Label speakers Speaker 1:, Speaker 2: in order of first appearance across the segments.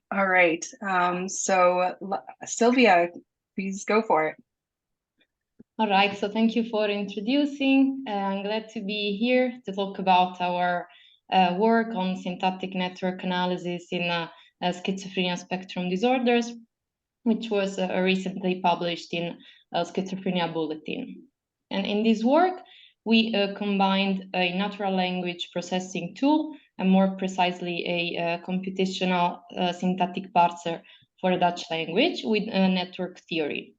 Speaker 1: All right. Silvia, please go for it.
Speaker 2: All right, so thank you for introducing. I'm glad to be here to talk about our work on syntactic network analysis in schizophrenia spectrum disorders, which was recently published in Schizophrenia Bulletin. And in this work, we combined a natural language processing tool, and more precisely a computational syntactic parser for the Dutch language with network theory.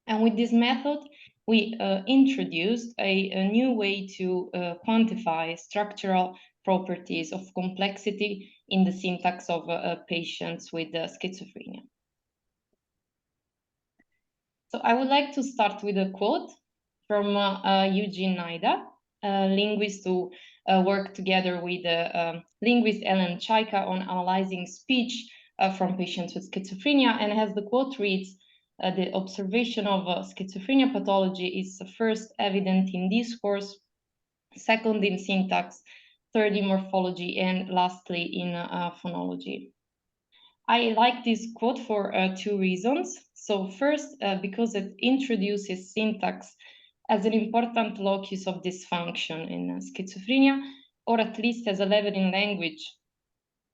Speaker 2: And with this method, we introduced a new way to quantify structural properties of complexity in the syntax of patients with schizophrenia. So I would like to start with a quote from Eugene Naida, a linguist who worked together with linguist Ellen Chaika on analyzing speech from patients with schizophrenia. And as the quote reads, the observation of schizophrenia pathology is first evident in discourse, second in syntax, third in morphology, and lastly in phonology. I like this quote for two reasons. So first, because it introduces syntax as an important locus of dysfunction in schizophrenia, or at least as a level in language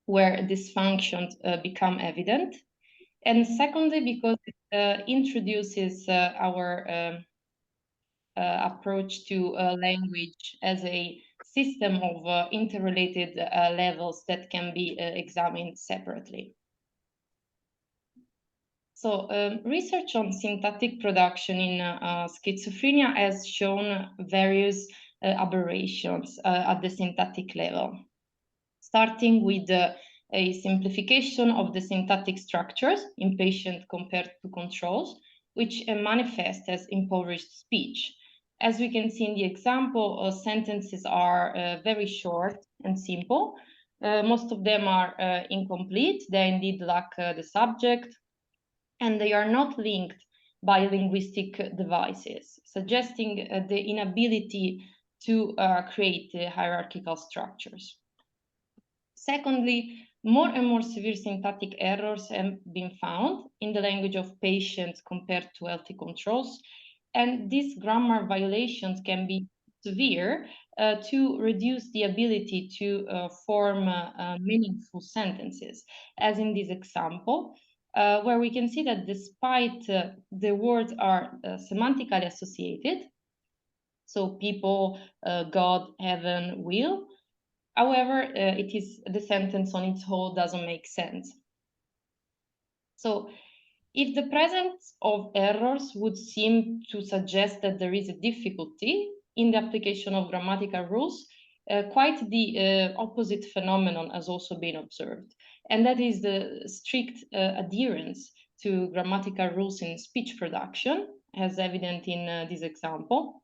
Speaker 2: where dysfunctions become evident. And secondly, because it introduces our approach to language as a system of interrelated levels that can be examined separately. So research on syntactic production in schizophrenia has shown various aberrations at the syntactic level, starting with a simplification of the syntactic structures in patients compared to controls, which manifest as impoverished speech. As we can see in the example, sentences are very short and simple. Most of them are incomplete. They indeed lack the subject, and they are not linked by linguistic devices, suggesting the inability to create hierarchical structures. Secondly, more and more severe syntactic errors have been found in the language of patients compared to healthy controls, and these grammar violations can be severe to reduce the ability to form meaningful sentences, as in this example, where we can see that despite the words are semantically associated, so people, God, heaven, will, however, it is the sentence on its whole doesn't make sense. So if the presence of errors would seem to suggest that there is a difficulty in the application of grammatical rules, quite the opposite phenomenon has also been observed. And that is the strict adherence to grammatical rules in speech production, as evident in this example,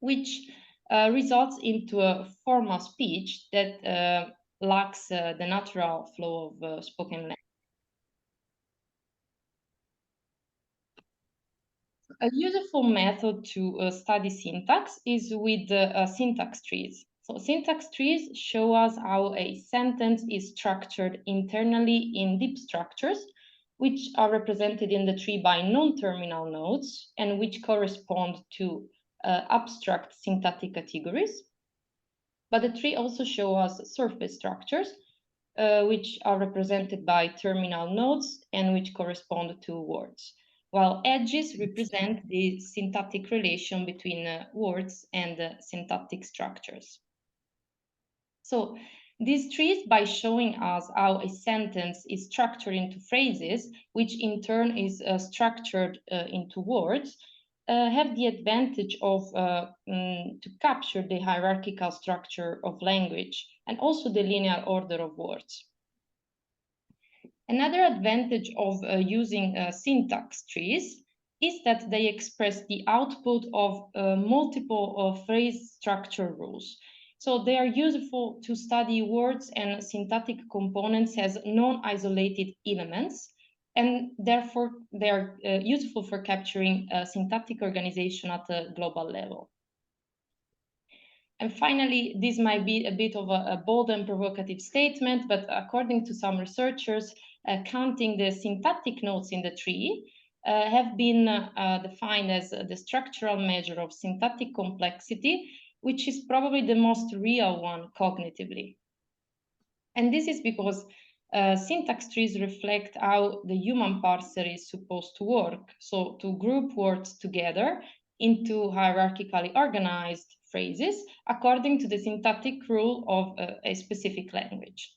Speaker 2: which results into a formal speech that lacks the natural flow of spoken language. A useful method to study syntax is with syntax trees. So syntax trees show us how a sentence is structured internally in deep structures, which are represented in the tree by non-terminal nodes and which correspond to abstract syntactic categories. But the tree also shows us surface structures, which are represented by terminal nodes and which correspond to words, while edges represent the syntactic relation between words and syntactic structures. So these trees, by showing us how a sentence is structured into phrases, which in turn is structured into words, have the advantage of to capture the hierarchical structure of language and also the linear order of words. Another advantage of using syntax trees is that they express the output of multiple phrase structure rules. So they are useful to study words and syntactic components as non-isolated elements, and therefore they are useful for capturing syntactic organization at a global level. And finally, this might be a bit of a bold and provocative statement, but according to some researchers, counting the syntactic notes in the tree have been defined as the structural measure of syntactic complexity, which is probably the most real one cognitively. And this is because syntax trees reflect how the human parser is supposed to work. So to group words together into hierarchically organized phrases according to the syntactic rule of a specific language.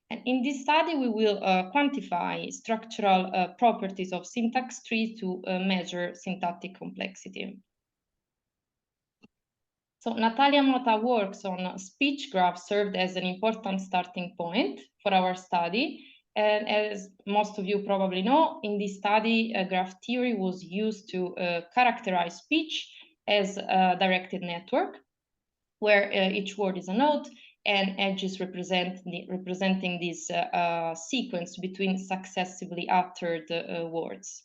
Speaker 2: And in this study, we will quantify structural properties of syntax trees to measure syntactic complexity. So Natalia Mota works on speech graphs served as an important starting point for our study. And as most of you probably know, in this study, graph theory was used to characterize speech as a directed network, where each word is a node and edges representing this sequence between successively uttered words.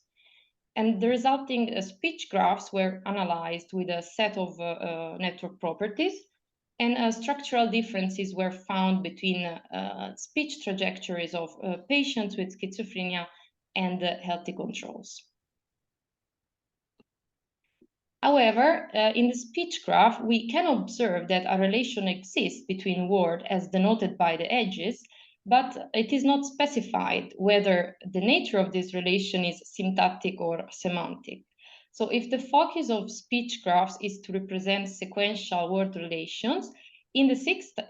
Speaker 2: And the resulting speech graphs were analyzed with a set of network properties, and structural differences were found between speech trajectories of patients with schizophrenia and healthy controls. However, in the speech graph, we can observe that a relation exists between words as denoted by the edges, but it is not specified whether the nature of this relation is syntactic or semantic. So if the focus of speech graphs is to represent sequential word relations, in the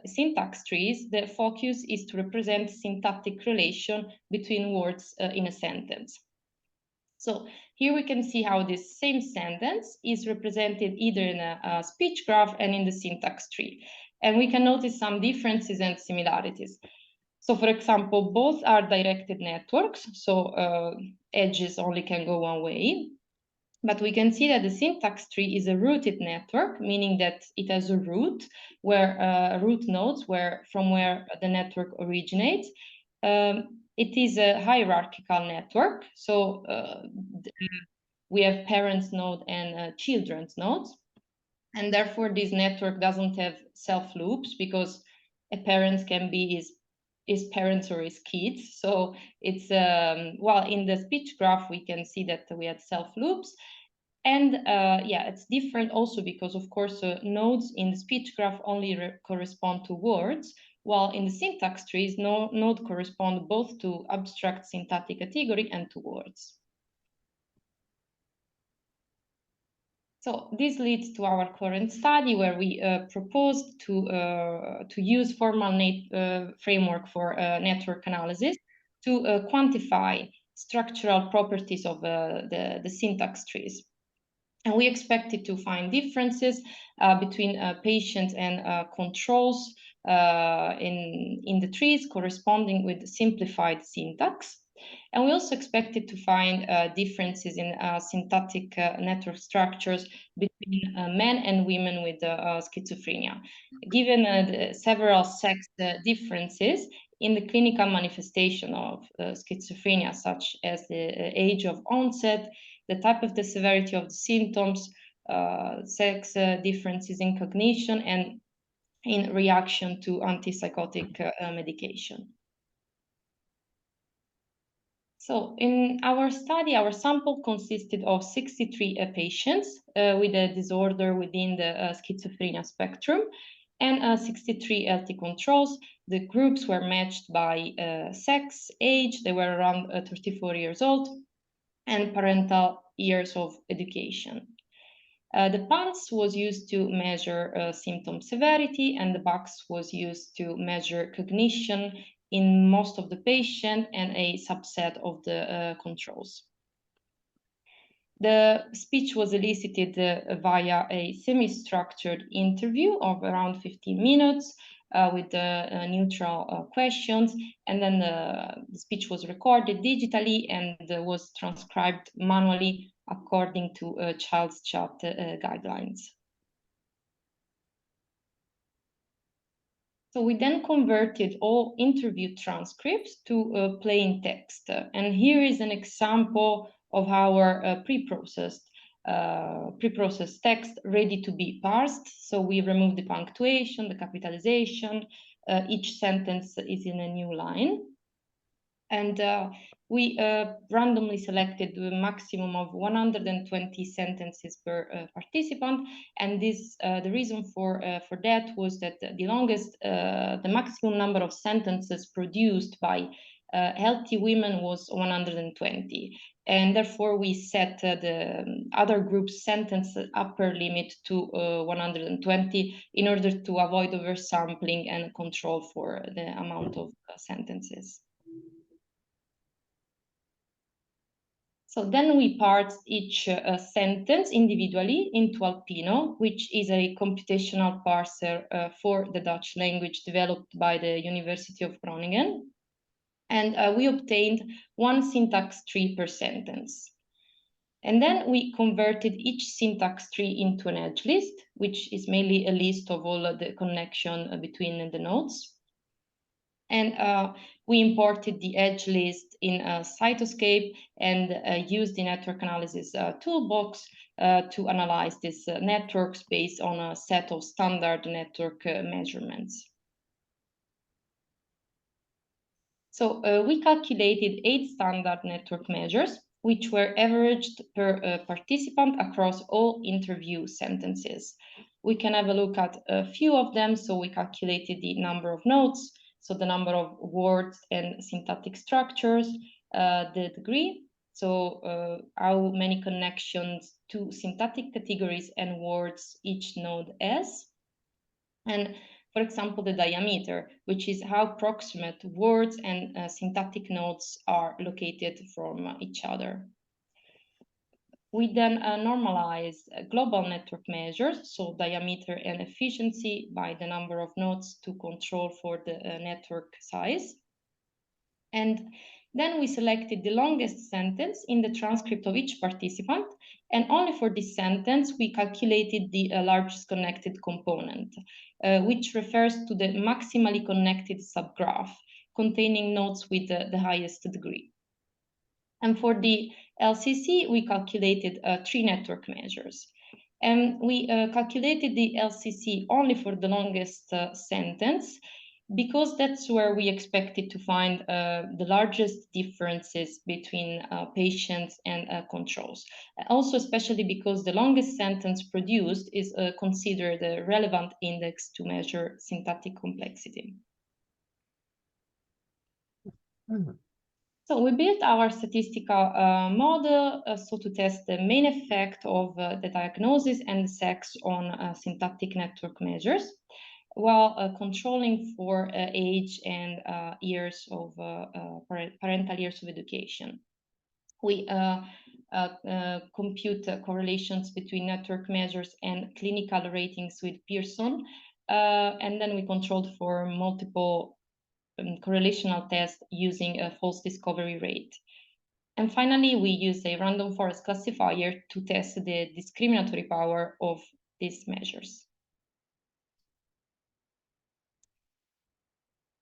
Speaker 2: syntax trees, the focus is to represent syntactic relation between words in a sentence. So here we can see how this same sentence is represented either in a speech graph and in the syntax tree. And we can notice some differences and similarities. So for example, both are directed networks, so edges only can go one way. But we can see that the syntax tree is a rooted network, meaning that it has a root where root nodes from where the network originates. It is a hierarchical network, so we have parents node and children's nodes, and therefore this network doesn't have self loops because a parent can be his parents or his kids. So it's well, in the speech graph we can see that we had self loops, and yeah, it's different also because of course nodes in the speech graph only correspond to words, while in the syntax trees, node correspond both to abstract syntactic category and to words. So this leads to our current study where we proposed to use formal framework for network analysis to quantify structural properties of the syntax trees. And we expected to find differences between patients and controls in the trees corresponding with simplified syntax. And we also expected to find differences in syntactic network structures between men and women with schizophrenia. Given the several sex differences in the clinical manifestation of schizophrenia, such as the age of onset, the type of the severity of the symptoms, sex differences in cognition, and in reaction to antipsychotic medication. So in our study, our sample consisted of 63 patients with a disorder within the schizophrenia spectrum and 63 healthy controls. The groups were matched by sex, age, they were around 34 years old, and parental years of education. The PANSS was used to measure symptom severity, and the BACS was used to measure cognition in most of the patient and a subset of the controls. The speech was elicited via a semi-structured interview of around 15 minutes with neutral questions, and then the speech was recorded digitally and was transcribed manually according to Child's Chat guidelines. So we then converted all interview transcripts to plain text. And here is an example of our pre-processed preprocessed text ready to be parsed. So we remove the punctuation, the capitalization. Each sentence is in a new line. And we randomly selected the maximum of 120 sentences per participant. And this, the reason for that was that the maximum number of sentences produced by healthy women was 120. And therefore, we set the other group's sentence upper limit to 120 in order to avoid oversampling and control for the amount of sentences. So then we parse each sentence individually into Alpino, which is a computational parser for the Dutch language developed by the University of Groningen. And we obtained one syntax tree per sentence. And then we converted each syntax tree into an edge list, which is mainly a list of all the connection between the nodes. And we imported the edge list in Cytoscape and used the network analysis toolbox to analyze these networks based on a set of standard network measurements. So we calculated 8 standard network measures, which were averaged per participant across all interview sentences. We can have a look at a few of them. So we calculated the number of nodes, so the number of words and syntactic structures, the degree, so how many connections to syntactic categories and words each node has, and for example, the diameter, which is how proximate words and syntactic nodes are located from each other. We then normalize global network measures, so diameter and efficiency by the number of nodes to control for the network size. And then we selected the longest sentence in the transcript of each participant. And only for this sentence, we calculated the largest connected component, which refers to the maximally connected subgraph containing nodes with the highest degree. And for the LCC, we calculated 3 network measures. And we calculated the LCC only for the longest sentence, because that's where we expected to find the largest differences between patients and controls. Also, especially because the longest sentence produced is considered a relevant index to measure syntactic complexity. So we built our statistical model so to test the main effect of the diagnosis and the sex on syntactic network measures, while controlling for age and years of parental years of education. We compute correlations between network measures and clinical ratings with Pearson, and then we controlled for multiple correlational tests using a false discovery rate. And finally, we use a random forest classifier to test the discriminatory power of these measures.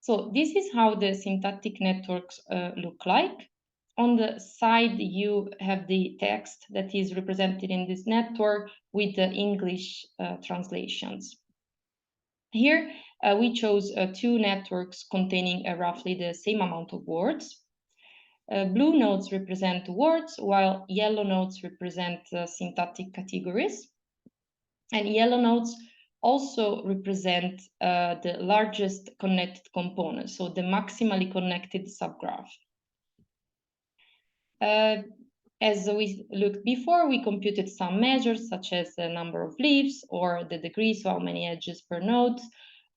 Speaker 2: So this is how the syntactic networks look like. On the side, you have the text that is represented in this network with the English translations. Here, we chose 2 networks containing roughly the same amount of words. Blue nodes represent words, while yellow nodes represent syntactic categories. And yellow nodes also represent the largest connected component, so the maximally connected subgraph. As we looked before, we computed some measures such as the number of leaves or the degree, so how many edges per node,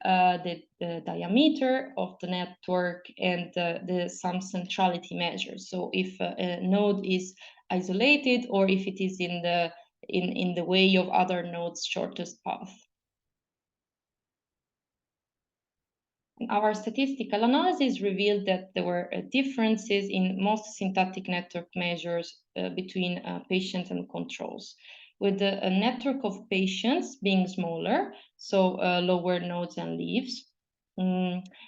Speaker 2: the diameter of the network, and the sum centrality measures. So if a node is isolated or if it is in the way of other nodes' shortest path. Our statistical analysis revealed that there were differences in most syntactic network measures between patients and controls, with a network of patients being smaller, so lower nodes and leaves,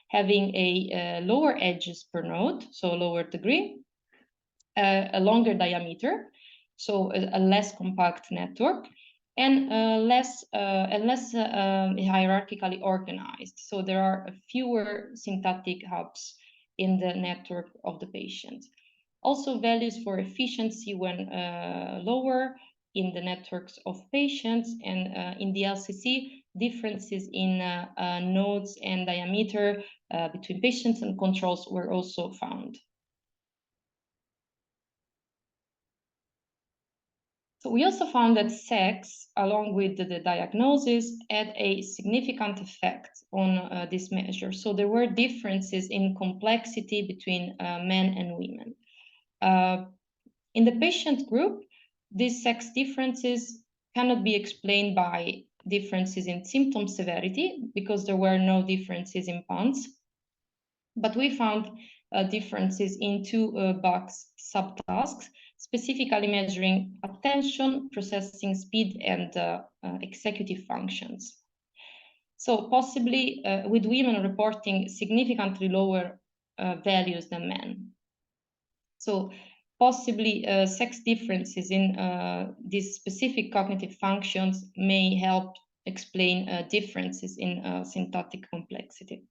Speaker 2: having a lower edges per node, so lower degree, a longer diameter, so a less compact network, and less hierarchically organized. So there are fewer syntactic hubs in the network of the patient. Also, values for efficiency when lower in the networks of patients, and in the LCC, differences in nodes and diameter between patients and controls were also found. So we also found that sex, along with the diagnosis, had a significant effect on this measure. So there were differences in complexity between men and women. In the patient group, these sex differences cannot be explained by differences in symptom severity because there were no differences in PANSS. But we found differences in two box subtasks, specifically measuring attention, processing speed, and executive functions. So possibly with women reporting significantly lower values than men. So possibly sex differences in these specific cognitive functions may help explain differences in syntactic complexity.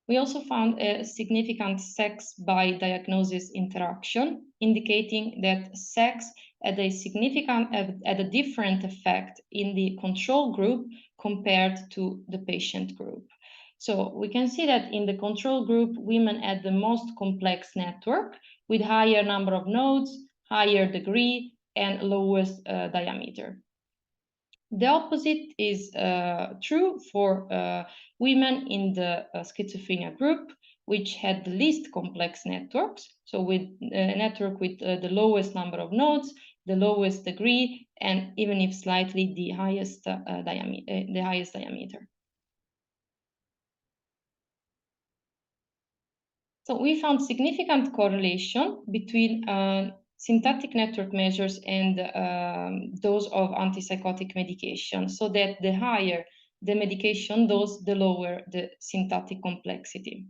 Speaker 2: We also found a significant sex by diagnosis interaction, indicating that sex had a different effect in the control group compared to the patient group. So we can see that in the control group, women had the most complex network with higher number of nodes, higher degree, and lowest diameter. The opposite is true for women in the schizophrenia group, which had the least complex networks. So with a network with the lowest number of nodes, the lowest degree, and even if slightly the highest diameter. So we found significant correlation between syntactic network measures and dose of antipsychotic medication, so that the higher the medication dose, the lower the syntactic complexity.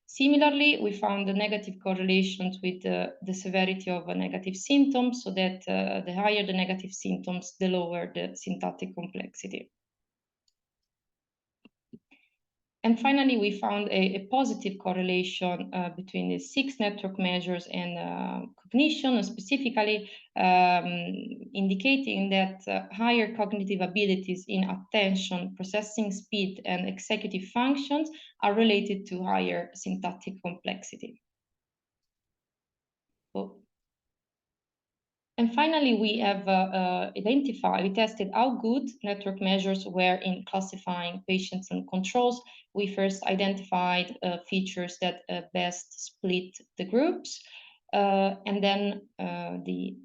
Speaker 2: Similarly, we found the negative correlations with the severity of negative symptoms, so that the higher the negative symptoms, the lower the syntactic complexity. And finally, we found a positive correlation between the 6 network measures and cognition, and specifically indicating that higher cognitive abilities in attention, processing speed, and executive functions are related to higher syntactic complexity. And finally, we have we tested how good network measures were in classifying patients and controls. We first identified features that best split the groups, and then the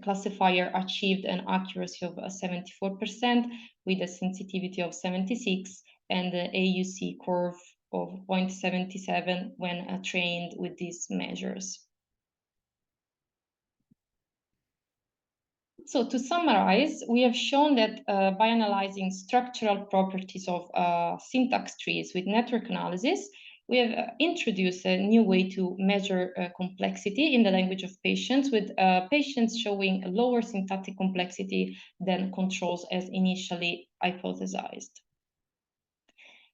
Speaker 2: classifier achieved an accuracy of 74% with a sensitivity of 76 and the AUC curve of 0.77 when trained with these measures. So to summarize, we have shown that by analyzing structural properties of syntax trees with network analysis, we have introduced a new way to measure complexity in the language of patients, with patients showing a lower syntactic complexity than controls as initially hypothesized.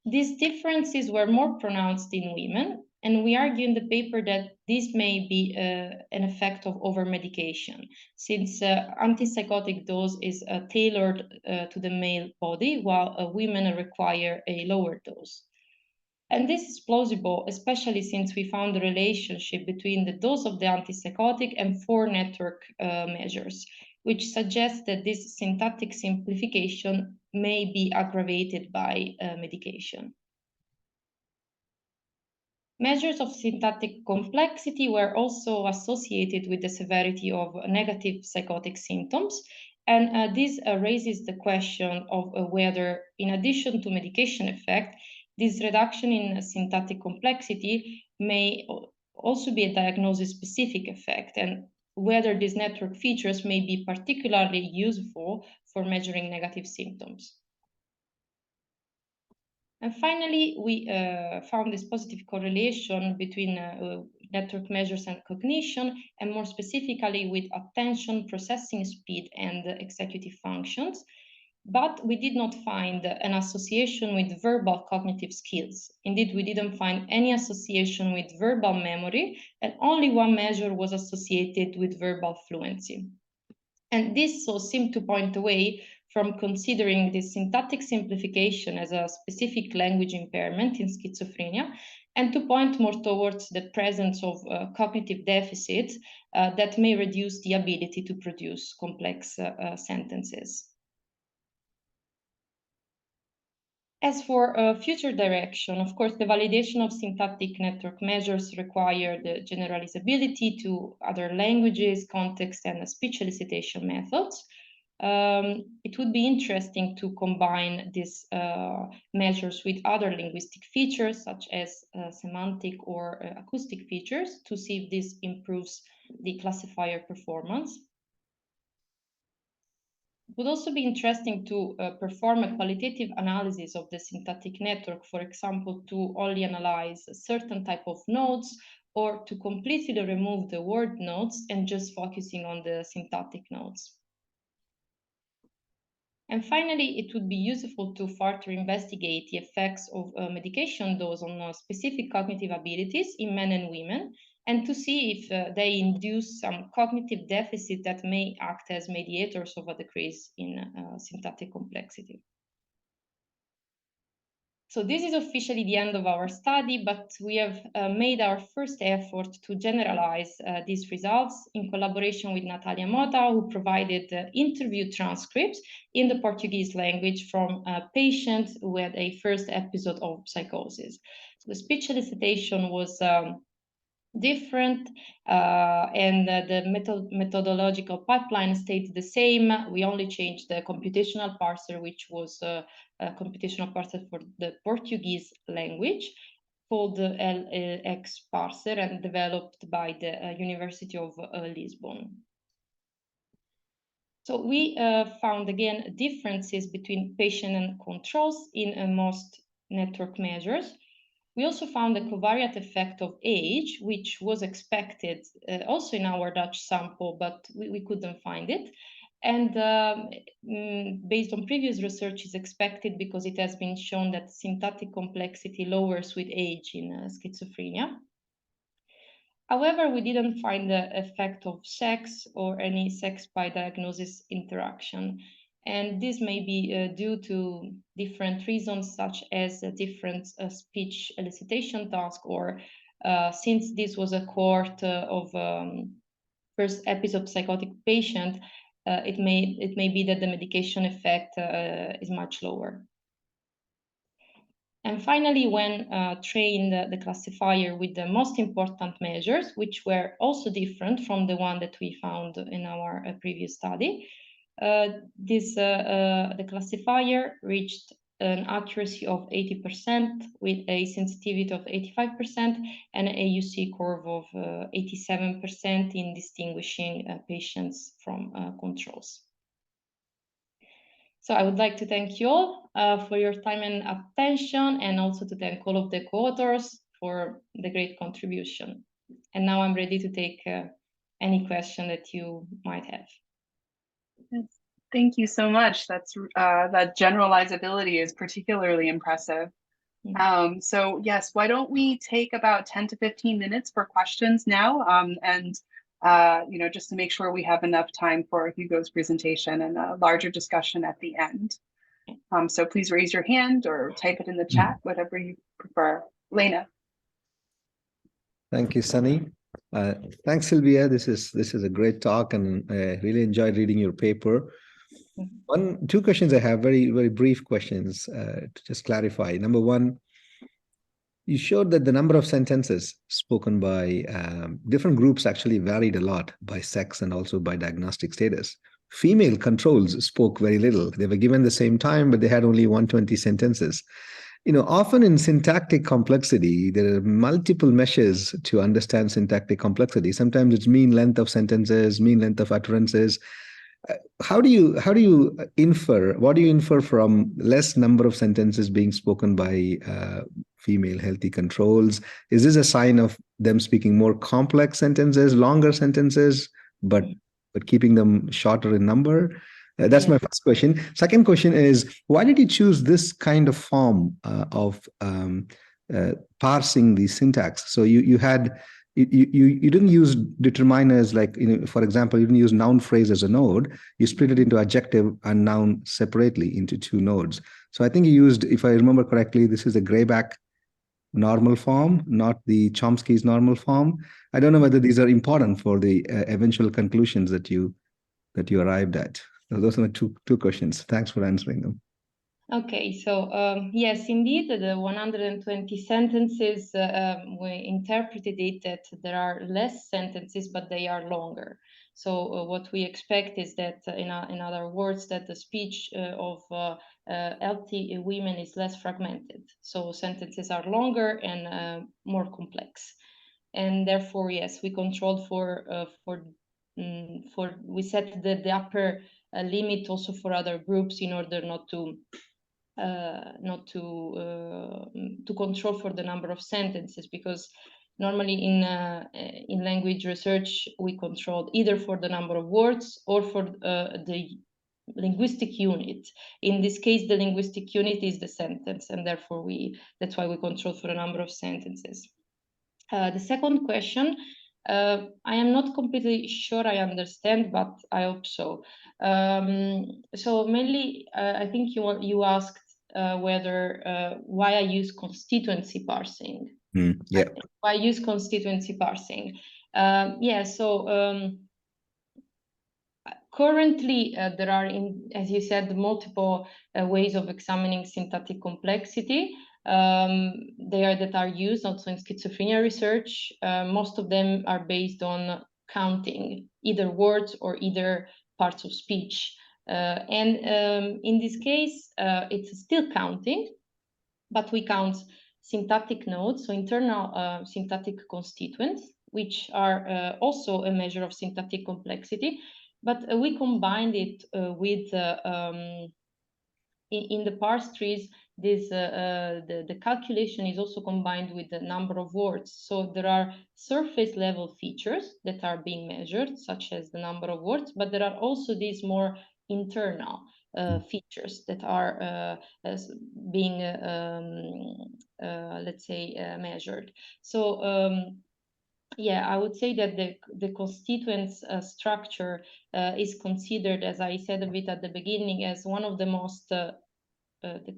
Speaker 2: These differences were more pronounced in women, and we argue in the paper that this may be an effect of over-medication, since antipsychotic dose is tailored to the male body, while women require a lower dose. And this is plausible, especially since we found the relationship between the dose of the antipsychotic and 4 network measures, which suggests that this syntactic simplification may be aggravated by medication. Measures of syntactic complexity were also associated with the severity of negative psychotic symptoms, and this raises the question of whether, in addition to medication effect, this reduction in syntactic complexity may also be a diagnosis-specific effect, and whether these network features may be particularly useful for measuring negative symptoms. And finally, we found this positive correlation between network measures and cognition, and more specifically with attention, processing speed, and executive functions. But we did not find an association with verbal cognitive skills. Indeed, we didn't find any association with verbal memory, and only one measure was associated with verbal fluency. And this so seemed to point away from considering this syntactic simplification as a specific language impairment in schizophrenia, and to point more towards the presence of cognitive deficits that may reduce the ability to produce complex sentences. As for future direction, of course, the validation of syntactic network measures require the generalizability to other languages, context, and speech elicitation methods. It would be interesting to combine these measures with other linguistic features, such as semantic or acoustic features, to see if this improves the classifier performance. It would also be interesting to perform a qualitative analysis of the syntactic network, for example, to only analyze a certain type of nodes, or to completely remove the word nodes and just focusing on the syntactic nodes. And finally, it would be useful to further investigate the effects of medication dose on specific cognitive abilities in men and women, and to see if they induce some cognitive deficit that may act as mediators of a decrease in syntactic complexity. So this is officially the end of our study, but we have made our first effort to generalize these results in collaboration with Natalia Mota, who provided interview transcripts in the Portuguese language from patients who had a first episode of psychosis. So the speech elicitation was different, and the methodological pipeline stayed the same. We only changed the computational parser, which was a computational parser for the Portuguese language, called the LX parser, and developed by the University of Lisbon. So we found again differences between patient and controls in most network measures. We also found a covariate effect of age, which was expected also in our Dutch sample, but we couldn't find it. And based on previous research, is expected because it has been shown that syntactic complexity lowers with age in schizophrenia. However, we didn't find the effect of sex or any sex by diagnosis interaction. And this may be due to different reasons, such as a different speech elicitation task, or since this was a cohort of first episode psychotic patient, it may be that the medication effect is much lower. And finally, when trained the classifier with the most important measures, which were also different from the one that we found in our previous study, the classifier reached an accuracy of 80% with a sensitivity of 85% and an AUC curve of 87% in distinguishing patients from controls. So I would like to thank you all for your time and attention, and also to thank all of the co-authors for the great contribution. And now I'm ready to take any question that you might have.
Speaker 1: Yes. Thank you so much. That's that generalizability is particularly impressive. So yes, why don't we take about 10 to 15 minutes for questions now, and just to make sure we have enough time for Hugo's presentation and a larger discussion at the end. So please raise your hand or type it in the chat, whatever you prefer. Lena.
Speaker 3: Thank you, Sunny. Thanks, Silvia. This is a great talk, and I really enjoyed reading your paper. Two questions I have, very, very brief questions to just clarify. Number one, you showed that the number of sentences spoken by different groups actually varied a lot by sex and also by diagnostic status. Female controls spoke very little. They were given the same time, but they had only 120 sentences. Often in syntactic complexity, there are multiple measures to understand syntactic complexity. Sometimes it's mean length of sentences, mean length of utterances. How do you infer? What do you infer from less number of sentences being spoken by female healthy controls? Is this a sign of them speaking more complex sentences, longer sentences, but keeping them shorter in number? That's my first question. Second question is, why did you choose this kind of form of parsing the syntax? So you didn't use determiners like, for example, you didn't use noun phrase as a node. You split it into adjective and noun separately into two nodes. So I think you used, if I remember correctly, this is the Grayback normal form, not the Chomsky's normal form. I don't know whether these are important for the eventual conclusions that you arrived at. So those are my two questions. Thanks for answering them.
Speaker 2: Okay, so yes, indeed, the 120 sentences, we interpreted it that there are less sentences, but they are longer. So what we expect is that, in other words, that the speech of healthy women is less fragmented. So sentences are longer and more complex. And therefore, yes, we controlled we set the upper limit also for other groups in order not to control for the number of sentences, because normally in language research we control either for the number of words or for the linguistic unit. In this case, the linguistic unit is the sentence, and therefore that's why we control for a number of sentences. The second question, I am not completely sure I understand, but I hope so. So mainly, I think you asked whether why I use constituency parsing.
Speaker 3: Yeah.
Speaker 2: Why I use constituency parsing? Yeah. So currently, there are, as you said, multiple ways of examining syntactic complexity. That are used also in schizophrenia research. Most of them are based on counting either words or either parts of speech. And in this case, it's still counting, but we count syntactic nodes, so internal syntactic constituents, which are also a measure of syntactic complexity, but we combined it with in the parse trees, the calculation is also combined with the number of words. So there are surface level features that are being measured, such as the number of words, but there are also these more internal features that are being, let's say, measured. So yeah, I would say that the constituents structure is considered, as I said a bit at the beginning, as one of the most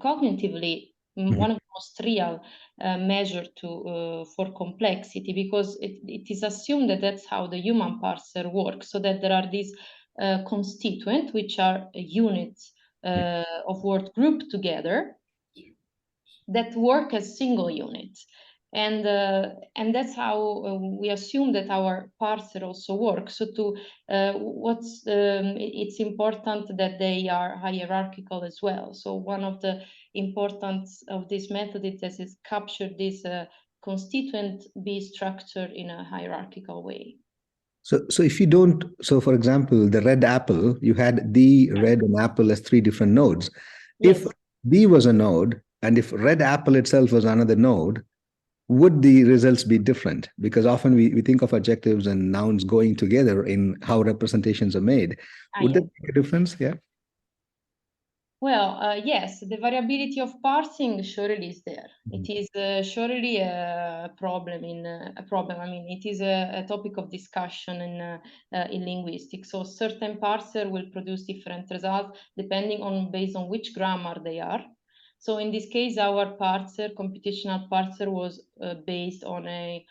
Speaker 2: cognitively one of the most real measure for complexity, because it is assumed that that's how the human parser works, so that there are these constituents which are units of word grouped together that work as single units. And that's how we assume that our parser also works. So it's important that they are hierarchical as well. So one of the importance of this method is that it's captured this constituent be structured in a hierarchical way.
Speaker 3: So if you don't, so for example, the red apple, you had the red and apple as three different nodes.
Speaker 2: Yes.
Speaker 3: If the was a node and if red apple itself was another node, would the results be different? Because often we think of adjectives and nouns going together in how representations are made. Would that make a difference? Yeah.
Speaker 2: Well, yes, the variability of parsing surely is there. It is surely a problem. I mean, it is a topic of discussion in linguistics. So certain parser will produce different results depending on based on which grammar they are. So in this case, our parser, computational parser, was based on a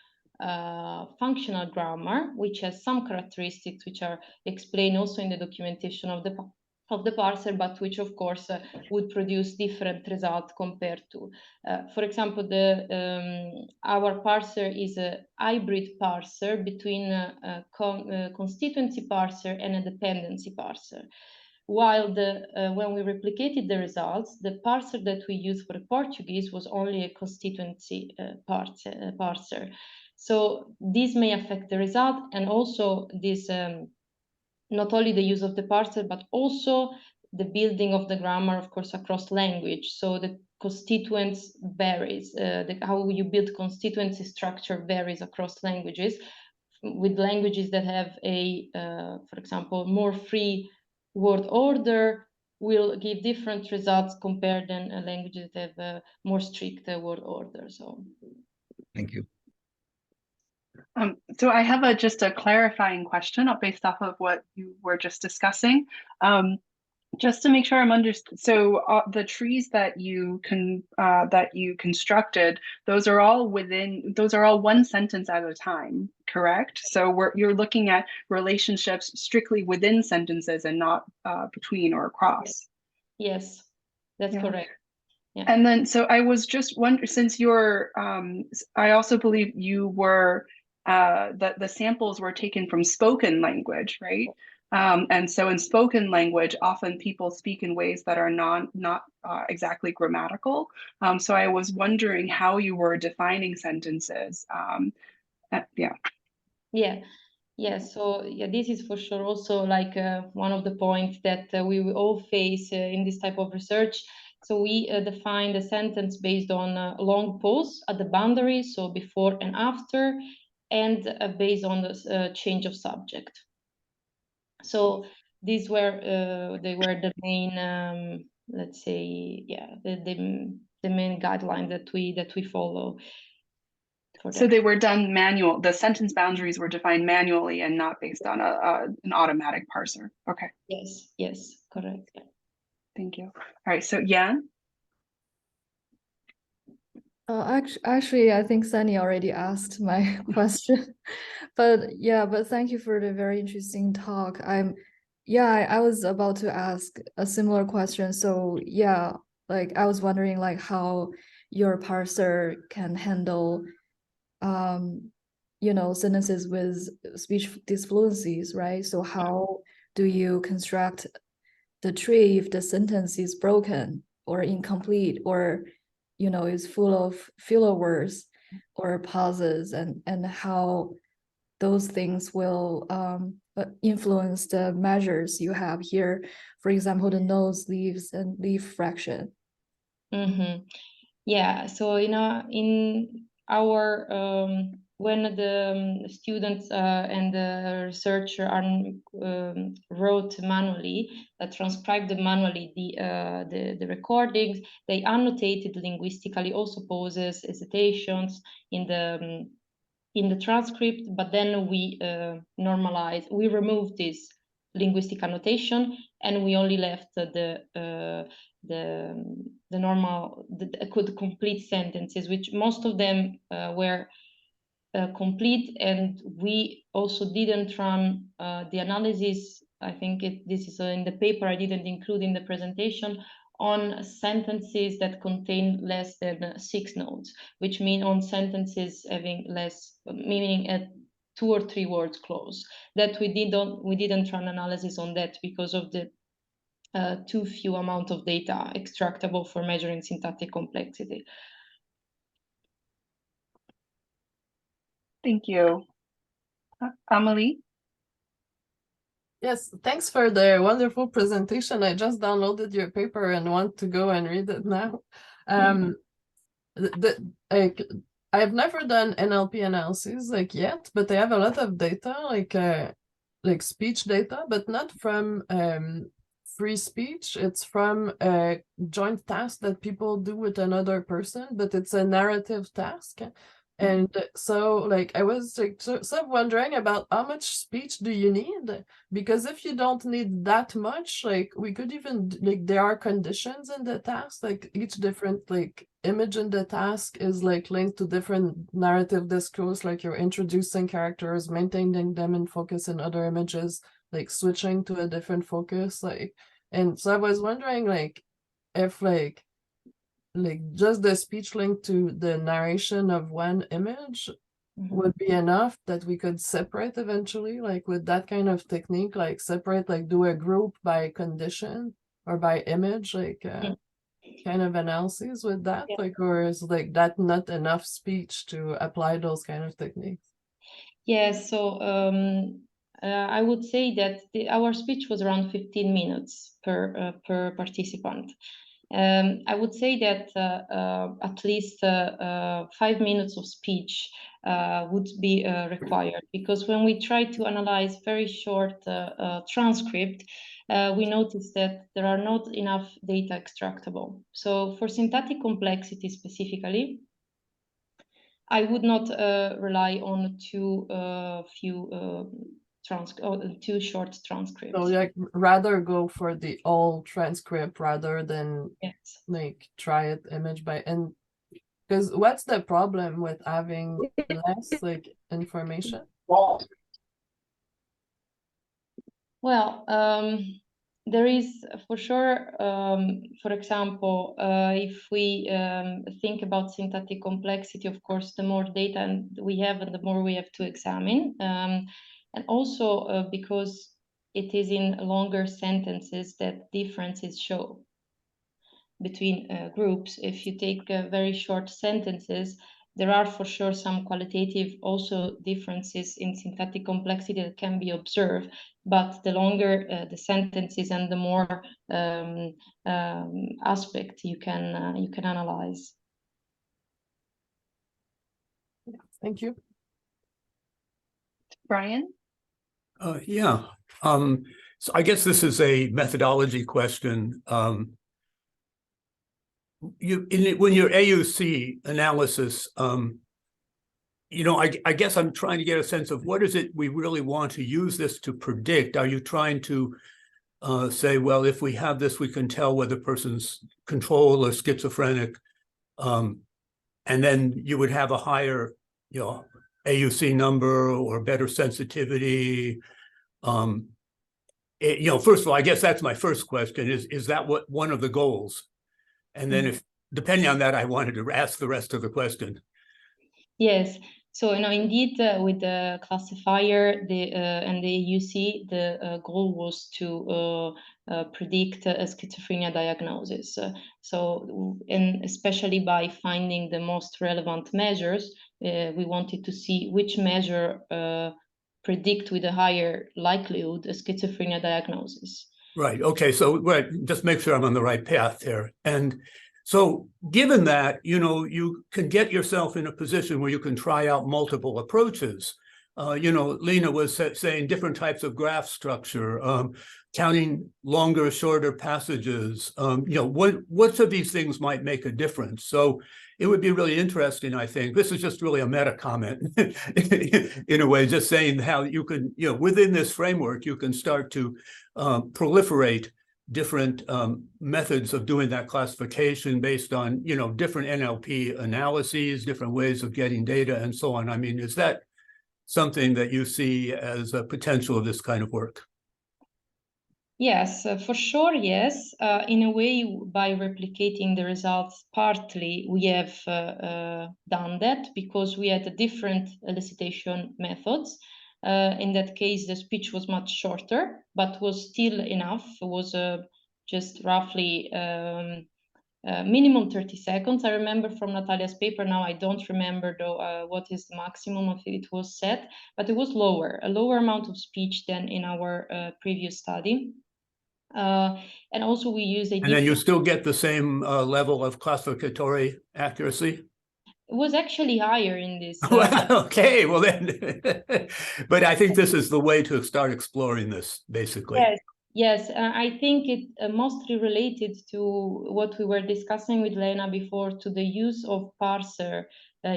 Speaker 2: functional grammar, which has some characteristics which are explained also in the documentation of the parser, but which of course would produce different results compared to, for example, our parser is a hybrid parser between a constituency parser and a dependency parser. While when we replicated the results, the parser that we used for Portuguese was only a constituency parser. So this may affect the result, and also this not only the use of the parser, but also the building of the grammar, of course, across language. So the constituents varies. How you build constituency structure varies across languages. With languages that have a, for example, more free word order, will give different results compared than languages that have a more strict word order. So,
Speaker 3: Thank you.
Speaker 1: So I have just a clarifying question based off of what you were just discussing. Just to make sure I'm understood. So the trees that you constructed, those are all one sentence at a time, correct? So you're looking at relationships strictly within sentences and not between or across.
Speaker 2: Yes, that's correct. Yeah.
Speaker 1: And then, so I was just wondering, since you're, I also believe you were, that the samples were taken from spoken language, right? And so in spoken language, often people speak in ways that are not exactly grammatical. So I was wondering how you were defining sentences.
Speaker 2: Yeah. So yeah, this is for sure also like one of the points that we will all face in this type of research. So we define the sentence based on long pause at the boundary, so before and after, and based on the change of subject. So these were they were the main, let's say, yeah, the main guideline that we follow.
Speaker 1: So they were done manual. The sentence boundaries were defined manually and not based on an automatic parser. Okay.
Speaker 2: Yes, correct. Yeah.
Speaker 1: Thank you. All right. So Jan.
Speaker 4: Actually, I think Sunny already asked my question, but thank you for the very interesting talk. I was about to ask a similar question. So yeah, like I was wondering like how your parser can handle, sentences with speech disfluencies, right? So how do you construct the tree if the sentence is broken or incomplete or is full of filler words or pauses, and how those things will influence the measures you have here, for example, the nose, leaves, and leaf fraction.
Speaker 2: Yeah, so in our when the students and the researcher wrote manually, transcribed manually the recordings, they annotated linguistically also pauses, hesitations in the transcript, but then we we removed this linguistic annotation, and we only left the normal, the complete sentences, which most of them were complete, and we also didn't run the analysis. I think this is in the paper, I didn't include in the presentation, on sentences that contain less than 6 nodes, which mean on sentences having less, meaning at 2 or 3 words close. That we didn't run analysis on that because of the too few amount of data extractable for measuring syntactic complexity.
Speaker 1: Thank you. Amelie?
Speaker 5: Yes, thanks for the wonderful presentation. I just downloaded your paper and want to go and read it now. I've never done NLP analysis yet, but I have a lot of data, like speech data, but not from free speech. It's from a joint task that people do with another person, but it's a narrative task. And so I was sort of wondering about how much speech do you need? Because if you don't need that much, we could even, there are conditions in the task, each different image in the task is linked to different narrative discourse, you're introducing characters, maintaining them in focus in other images, switching to a different focus, and so I was wondering if just the speech linked to the narration of one image would be enough that we could separate eventually, with that kind of technique, separate, do a group by condition or by image, kind of analysis with that, or is that not enough speech to apply those kind of techniques?
Speaker 2: Yeah, so I would say that our speech was around 15 minutes per participant. I would say that at least 5 minutes of speech would be required, because when we try to analyze very short transcript, we notice that there are not enough data extractable. So for syntactic complexity specifically, I would not rely on too short transcripts.
Speaker 5: So like rather go for the all transcript rather than
Speaker 2: Yes.
Speaker 5: like try it image by, and because what's the problem with having less like information?
Speaker 2: Well, there is for sure, for example, if we think about syntactic complexity, of course, the more data we have and the more we have to examine. And also because it is in longer sentences that differences show between groups. If you take very short sentences, there are for sure some qualitative also differences in syntactic complexity that can be observed, but the longer the sentences and the more aspect you can analyze.
Speaker 5: Thank you.
Speaker 1: Brian?
Speaker 6: Yeah. So I guess this is a methodology question. When your AUC analysis, you know, I guess I'm trying to get a sense of what is it we really want to use this to predict. Are you trying to say, well, if we have this, we can tell whether person's control or schizophrenic, and then you would have a higher, you know, AUC number or better sensitivity? You know, first of all, I guess that's my first question, is that what one of the goals? And then if, depending on that, I wanted to ask the rest of the question.
Speaker 2: Yes. So, you know, indeed, with the classifier and the AUC, the goal was to predict a schizophrenia diagnosis. And especially by finding the most relevant measures, we wanted to see which measure predict with a higher likelihood a schizophrenia diagnosis.
Speaker 6: Right. Okay. So right, just make sure I'm on the right path there. And so given that, you know, you can get yourself in a position where you can try out multiple approaches. You know, Lena was saying different types of graph structure, counting longer, shorter passages. You know, which of these things might make a difference? So it would be really interesting, I think. This is just really a meta comment in a way, just saying how you can, you know, within this framework, you can start to proliferate different methods of doing that classification based on, you know, different NLP analyses, different ways of getting data and so on. I mean, is that something that you see as a potential of this kind of work?
Speaker 2: Yes, for sure, yes. In a way, by replicating the results partly, we have done that because we had different elicitation methods. In that case, the speech was much shorter, but was still enough. It was just roughly minimum 30 seconds. I remember from Natalia's paper. Now I don't remember though what is the maximum of it was set, but it was lower, a lower amount of speech than in our previous study. And also we use a...
Speaker 6: And then you still get the same level of classificatory accuracy?
Speaker 2: It was actually higher in this.
Speaker 6: Okay, well then, but I think this is the way to start exploring this, basically.
Speaker 2: Yes, I think it mostly related to what we were discussing with Lena before, to the use of parser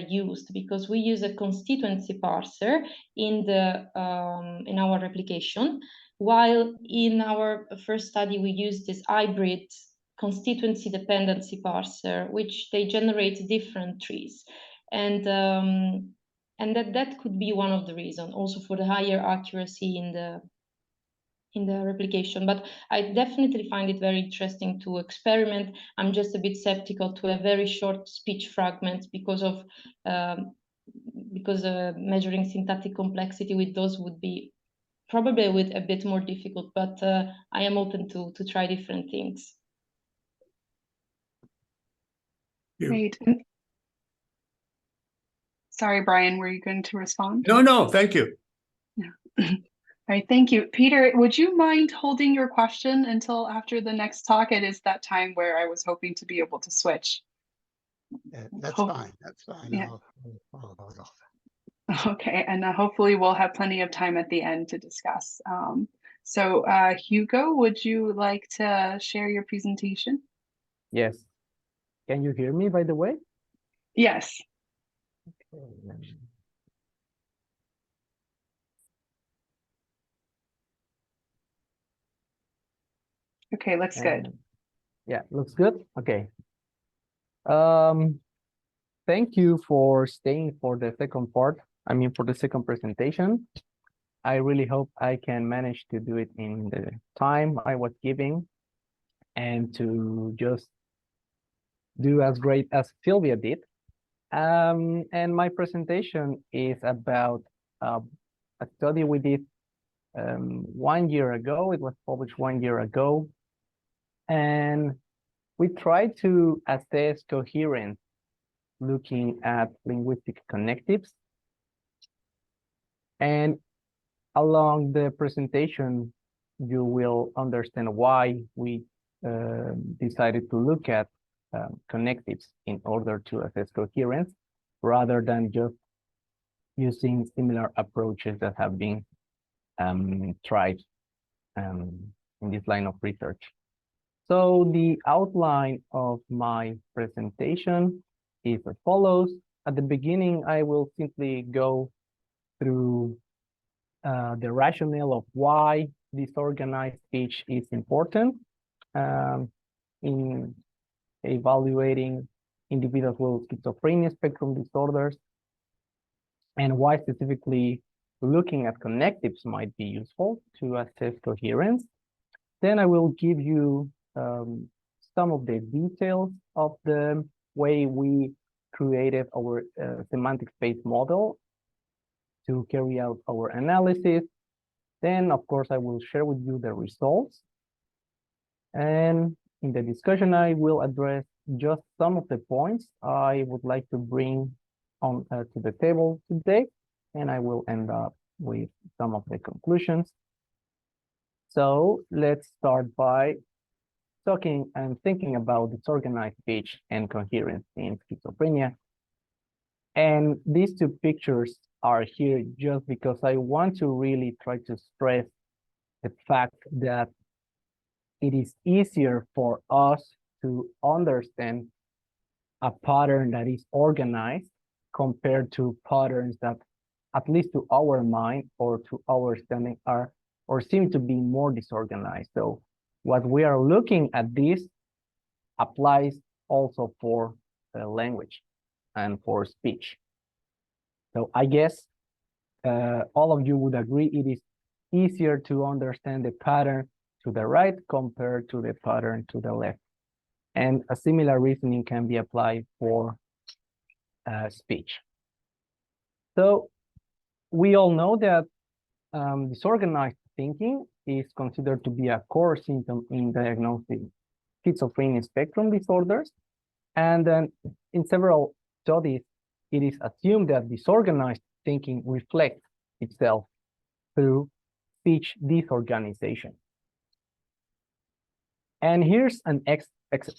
Speaker 2: used, because we use a constituency parser in our replication, while in our first study we used this hybrid constituency dependency parser, which they generate different trees, and that could be one of the reasons also for the higher accuracy in the replication. But I definitely find it very interesting to experiment. I'm just a bit skeptical to a very short speech fragment because measuring syntactic complexity with those would be probably a bit more difficult, but I am open to try different things.
Speaker 1: Great. Sorry, Brian, were you going to respond?
Speaker 6: No, thank you.
Speaker 1: Yeah. All right, thank you. Peter, would you mind holding your question until after the next talk? It is that time where I was hoping to be able to switch.
Speaker 7: That's fine. That's fine.
Speaker 1: Yeah.
Speaker 7: I'll hold off.
Speaker 1: Okay, and hopefully we'll have plenty of time at the end to discuss. So Hugo, would you like to share your presentation?
Speaker 8: Yes. Can you hear me, by the way?
Speaker 1: Yes. Okay, looks good.
Speaker 8: Yeah, looks good. Okay. Thank you for staying for the second part. I mean, for the second presentation. I really hope I can manage to do it in the time I was giving and to just do as great as Silvia did. And my presentation is about a study we did 1 year ago. It was published 1 year ago. And we tried to assess coherence looking at linguistic connectives. And along the presentation, you will understand why we decided to look at connectives in order to assess coherence, rather than just using similar approaches that have been tried in this line of research. So the outline of my presentation is as follows. At the beginning, I will simply go through the rationale of why disorganized speech is important in evaluating individuals with schizophrenia spectrum disorders, and why specifically looking at connectives might be useful to assess coherence. Then I will give you some of the details of the way we created our semantic space model to carry out our analysis. Then, of course, I will share with you the results. And in the discussion, I will address just some of the points I would like to bring on to the table today. And I will end up with some of the conclusions. So let's start by talking and thinking about disorganized speech and coherence in schizophrenia. And these two pictures are here just because I want to really try to stress the fact that it is easier for us to understand a pattern that is organized compared to patterns that, at least to our mind or to our understanding, are or seem to be more disorganized. So what we are looking at this applies also for language and for speech. So I guess all of you would agree it is easier to understand the pattern to the right compared to the pattern to the left. And a similar reasoning can be applied for speech. So we all know that disorganized thinking is considered to be a core symptom in diagnosing schizophrenia spectrum disorders. And then in several studies, it is assumed that disorganized thinking reflects itself through speech disorganization. And here's an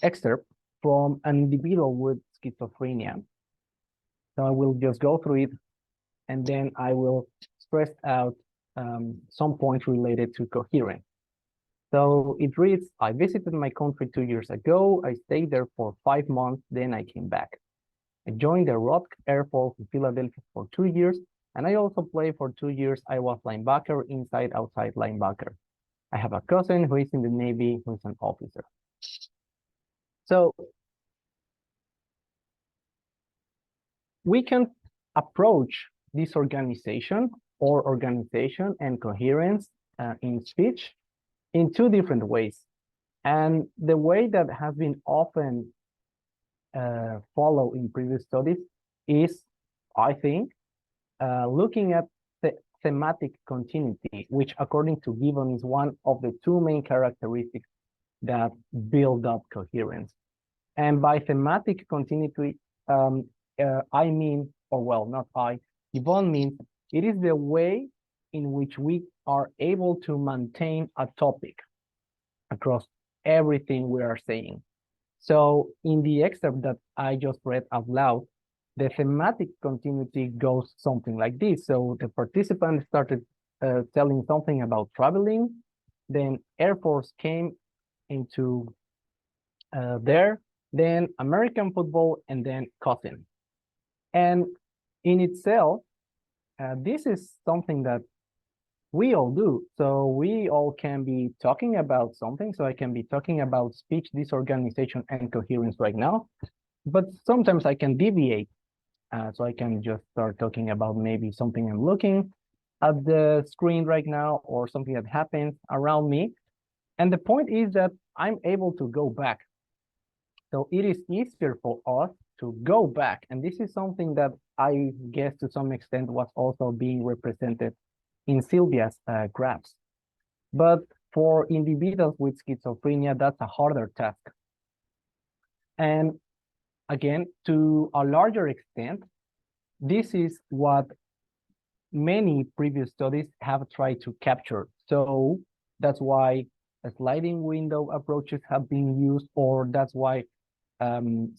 Speaker 8: excerpt from an individual with schizophrenia. So I will just go through it, and then I will stress out some points related to coherence. So it reads, I visited my country 2 years ago. I stayed there for 5 months, then I came back. I joined the Rock Air Force in Philadelphia for 2 years, and I also played for 2 years. I was linebacker, inside, outside linebacker. I have a cousin who is in the Navy, who is an officer. So we can approach disorganization or organization and coherence in speech in two different ways. And the way that has been often followed in previous studies is, I think, looking at the thematic continuity, which according to Gibbon is one of the two main characteristics that build up coherence. And by thematic continuity, I mean, or well, not I, Gibbon means it is the way in which we are able to maintain a topic across everything we are saying. So in the excerpt that I just read out loud, the thematic continuity goes something like this. So the participant started telling something about traveling, then Air Force came into there, then American football, and then cousin. And in itself, this is something that we all do. So we all can be talking about something. So I can be talking about speech disorganization and coherence right now, but sometimes I can deviate. So I can just start talking about maybe something I'm looking at the screen right now or something that happens around me. And the point is that I'm able to go back. So it is easier for us to go back. And this is something that I guess to some extent was also being represented in Silvia's graphs. But for individuals with schizophrenia, that's a harder task. And again, to a larger extent, this is what many previous studies have tried to capture. So that's why sliding window approaches have been used, or that's why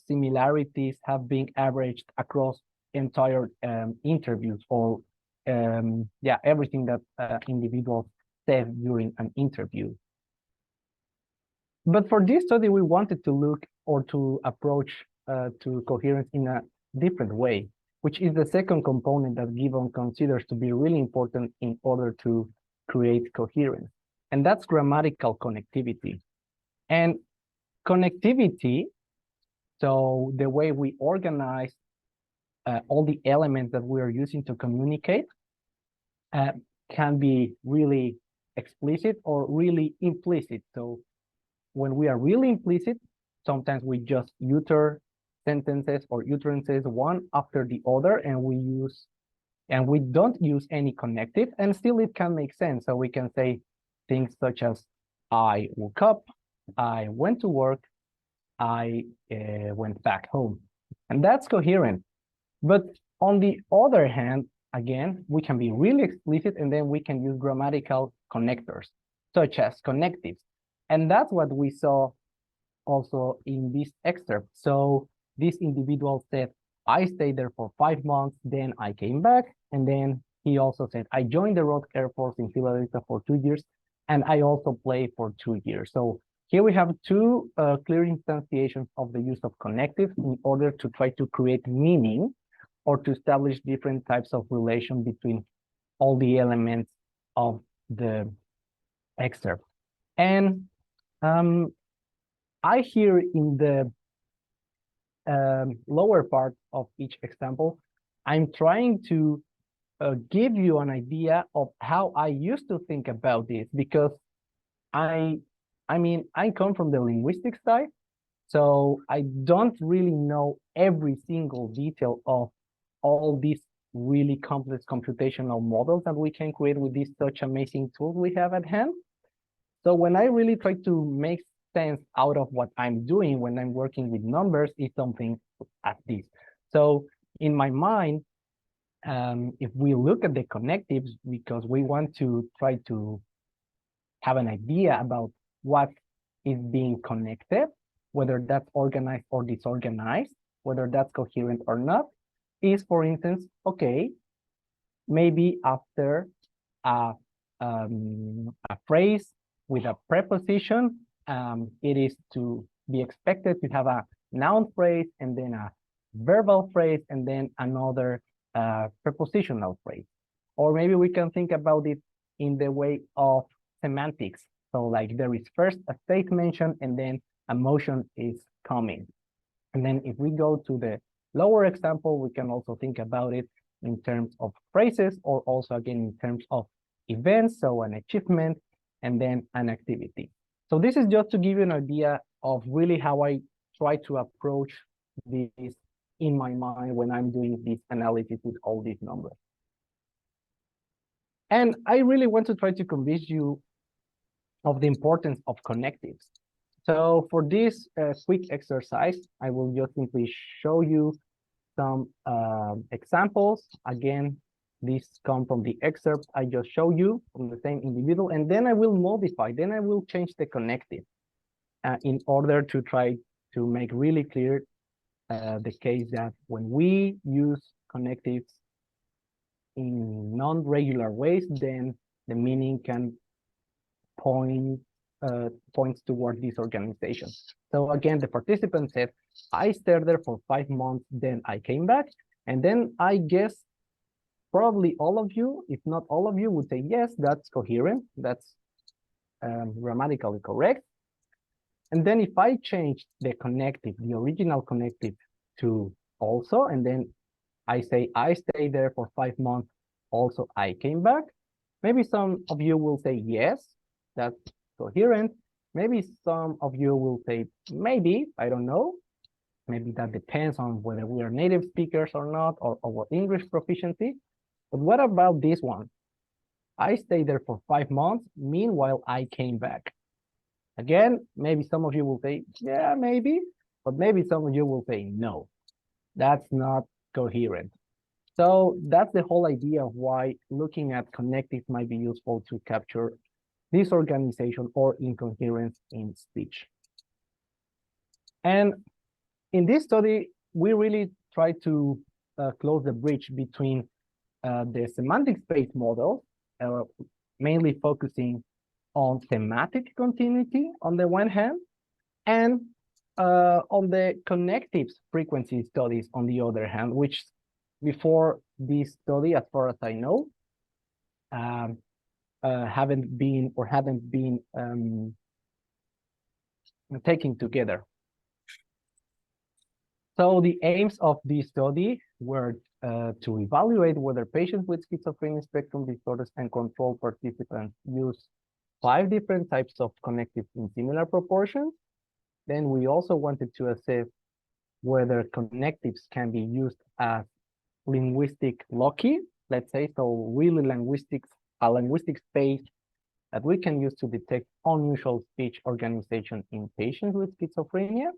Speaker 8: similarities have been averaged across entire interviews, or everything that individuals said during an interview. But for this study, we wanted to look or to approach to coherence in a different way, which is the second component that Gibbon considers to be really important in order to create coherence. And that's grammatical connectivity. And connectivity, so the way we organize all the elements that we are using to communicate, can be really explicit or really implicit. So when we are really implicit, sometimes we just utter sentences or utterances one after the other, and we don't use any connective, and still it can make sense. So we can say things such as, I woke up, I went to work, I went back home. And that's coherent. But on the other hand, again, we can be really explicit, and then we can use grammatical connectors, such as connectives. And that's what we saw also in this excerpt. So this individual said, I stayed there for 5 months, then I came back. And then he also said, I joined the Royal Air Force in Philadelphia for 2 years, and I also played for 2 years. So here we have two clear instantiations of the use of connectives in order to try to create meaning or to establish different types of relation between all the elements of the excerpt. And I hear in the lower part of each example, I'm trying to give you an idea of how I used to think about this, because I come from the linguistic side, so I don't really know every single detail of all these really complex computational models that we can create with these such amazing tools we have at hand. So when I really try to make sense out of what I'm doing when I'm working with numbers, is something like this. So in my mind, if we look at the connectives, because we want to try to have an idea about what is being connected, whether that's organized or disorganized, whether that's coherent or not, is, for instance, okay, maybe after a phrase with a preposition, it is to be expected to have a noun phrase and then a verbal phrase and then another prepositional phrase. Or maybe we can think about it in the way of semantics. So like there is first a state mention and then a motion is coming. And then if we go to the lower example, we can also think about it in terms of phrases, or also again in terms of events, so an achievement and then an activity. So this is just to give you an idea of really how I try to approach this in my mind when I'm doing this analysis with all these numbers. And I really want to try to convince you of the importance of connectives. So for this quick exercise, I will just simply show you some examples. Again, These come from the excerpt I just showed you from the same individual, and then I will modify, then I will change the connective in order to try to make really clear the case that when we use connectives in non-regular ways, then the meaning can points toward this organization. So again, the participant said, I stayed there for 5 months, then I came back. And then I guess probably all of you, if not all of you, would say, yes, that's coherent, that's grammatically correct. And then if I change the connective, the original connective to also, and then I say, I stayed there for 5 months, also I came back, maybe some of you will say, yes, that's coherent. Maybe some of you will say, maybe, I don't know. Maybe that depends on whether we are native speakers or not, or our English proficiency. But what about this one? I stayed there for 5 months. Meanwhile, I came back. Again, maybe some of you will say, yeah, maybe. But maybe some of you will say, no, that's not coherent. So that's the whole idea of why looking at connectives might be useful to capture disorganization or incoherence in speech. And in this study, we really try to close the bridge between the semantic space model, mainly focusing on thematic continuity on the one hand, and on the connectives frequency studies on the other hand, which before this study, as far as I know, hadn't been taken together. So the aims of this study were to evaluate whether patients with schizophrenia spectrum disorders and control participants use 5 different types of connectives in similar proportions. Then we also wanted to assess whether connectives can be used as linguistic loci, let's say, so really a linguistic space that we can use to detect unusual speech organization in patients with schizophrenia.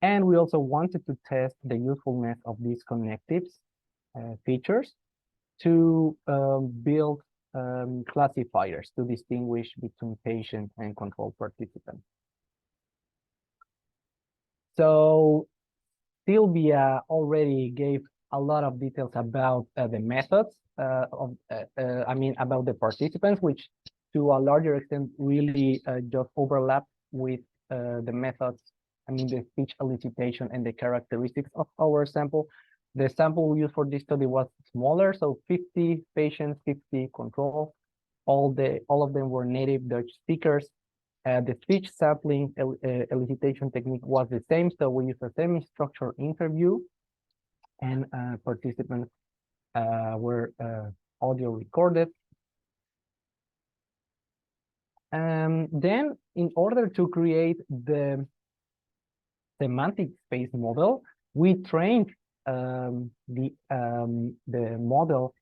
Speaker 8: And we also wanted to test the usefulness of these connectives features to build classifiers to distinguish between patient and control participants. So Silvia already gave a lot of details about the methods about the participants, which to a larger extent really just overlap with the methods, the speech elicitation and the characteristics of our sample. The sample we used for this study was smaller, so 50 patients, 50 control. All of them were native Dutch speakers. The speech sampling elicitation technique was the same, so we used a semi-structured interview, and participants were audio recorded. Then, in order to create the semantic space model, we trained the model,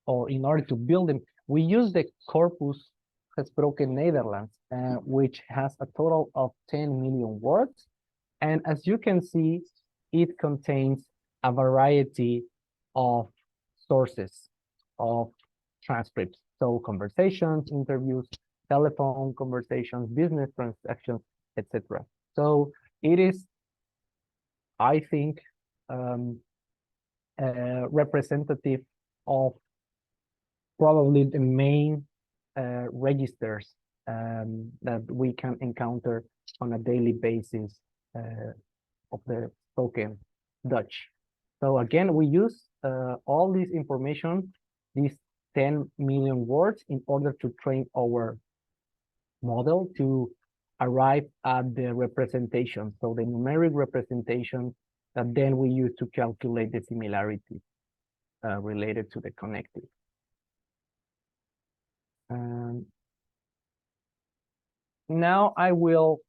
Speaker 8: or in order to build them, we used the corpus gesproken Nederlands, which has a total of 10 million words. And as you can see, it contains a variety of sources of transcripts. So conversations, interviews, telephone conversations, business transactions, etc. So it is, I think, representative of probably the main registers that we can encounter on a daily basis of the spoken Dutch. So again, we use all this information, these 10 million words, in order to train our model to arrive at the representation. So the numeric representation that then we use to calculate the similarity related to the connective. Now I will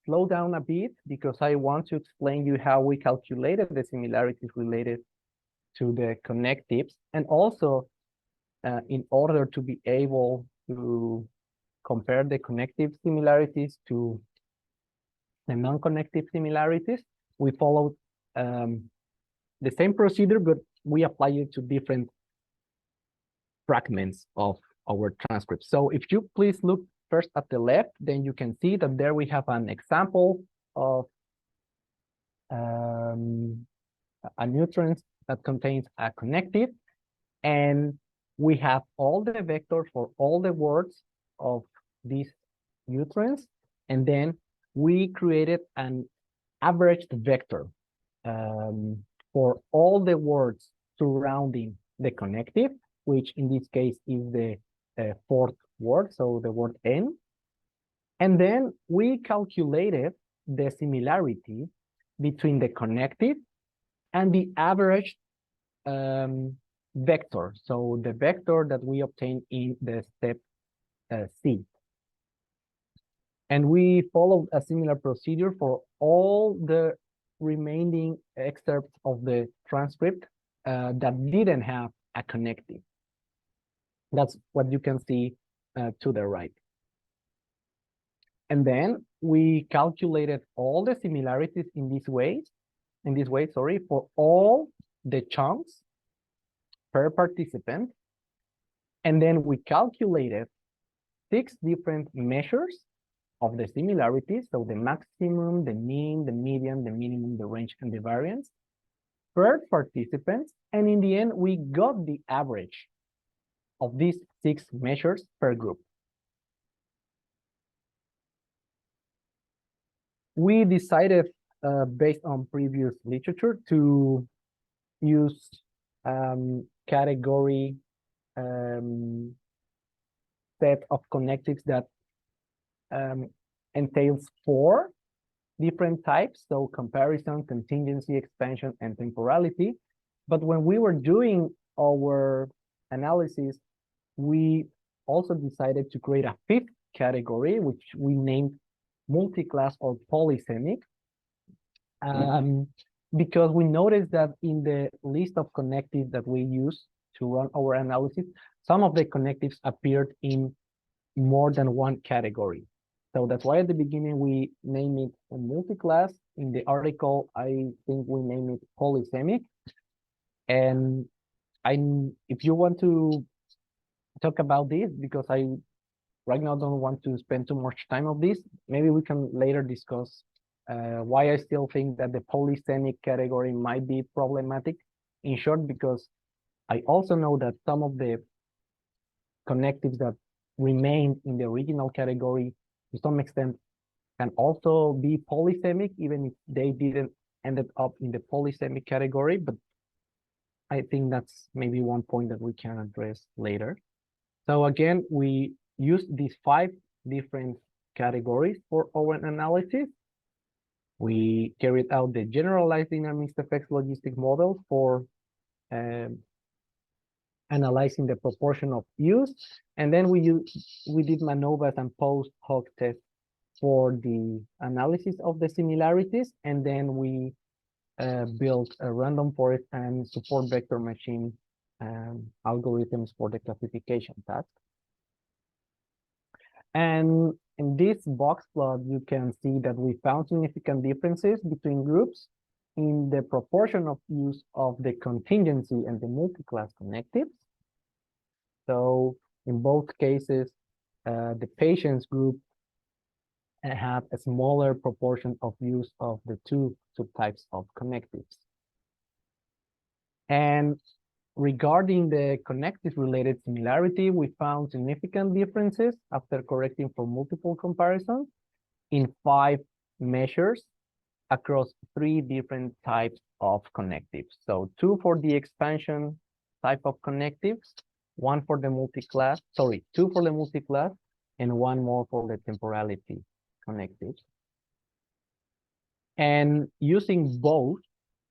Speaker 8: slow down a bit because I want to explain you how we calculated the similarities related to the connectives, and also in order to be able to compare the connective similarities to the non-connective similarities, we followed the same procedure, but we apply it to different fragments of our transcript. So if you please look first at the left, then you can see that there we have an example of a nutrient that contains a connective, and we have all the vectors for all the words of these nutrients, and then we created an averaged vector for all the words surrounding the connective, which in this case is the fourth word, so the word N. And then we calculated the similarity between the connective and the average vector, so the vector that we obtained in the step C. And we followed a similar procedure for all the remaining excerpts of the transcript that didn't have a connective. That's what you can see to the right. And then we calculated all the similarities in this way, for all the chunks per participant. And then we calculated 6 different measures of the similarities, so the maximum, the mean, the median, the minimum, the range, and the variance per participant. And in the end, we got the average of these 6 measures per group. We decided, based on previous literature, to use category set of connectives that entails 4 different types, so comparison, contingency, expansion, and temporality. But when we were doing our analysis, we also decided to create a 5th category, which we named multi-class or polysemic, because we noticed that in the list of connectives that we use to run our analysis, some of the connectives appeared in more than one category. So that's why at the beginning we name it a multi-class. In the article, I think we name it polysemic. And if you want to talk about this, because I right now don't want to spend too much time on this, maybe we can later discuss why I still think that the polysemic category might be problematic. In short, because I also know that some of the connectives that remain in the original category to some extent can also be polysemic, even if they didn't ended up in the polysemic category. But I think that's maybe one point that we can address later. So again, we used these 5 different categories for our analysis. We carried out the generalized dynamics effects logistic model for analyzing the proportion of use, and then we did MANOVAs and post hoc tests for the analysis of the similarities, and then we built a random forest and support vector machine algorithms for the classification task. And in this box plot, you can see that we found significant differences between groups in the proportion of use of the contingency and the multi-class connectives. So in both cases, the patients group have a smaller proportion of use of the 2 subtypes of connectives. And regarding the connective-related similarity, we found significant differences after correcting for multiple comparisons in 5 measures across 3 different types of connectives. So 2 for the expansion type of connectives, 1 for the multi-class, 2 for the multi-class, and 1 more for the temporality connectives. And using both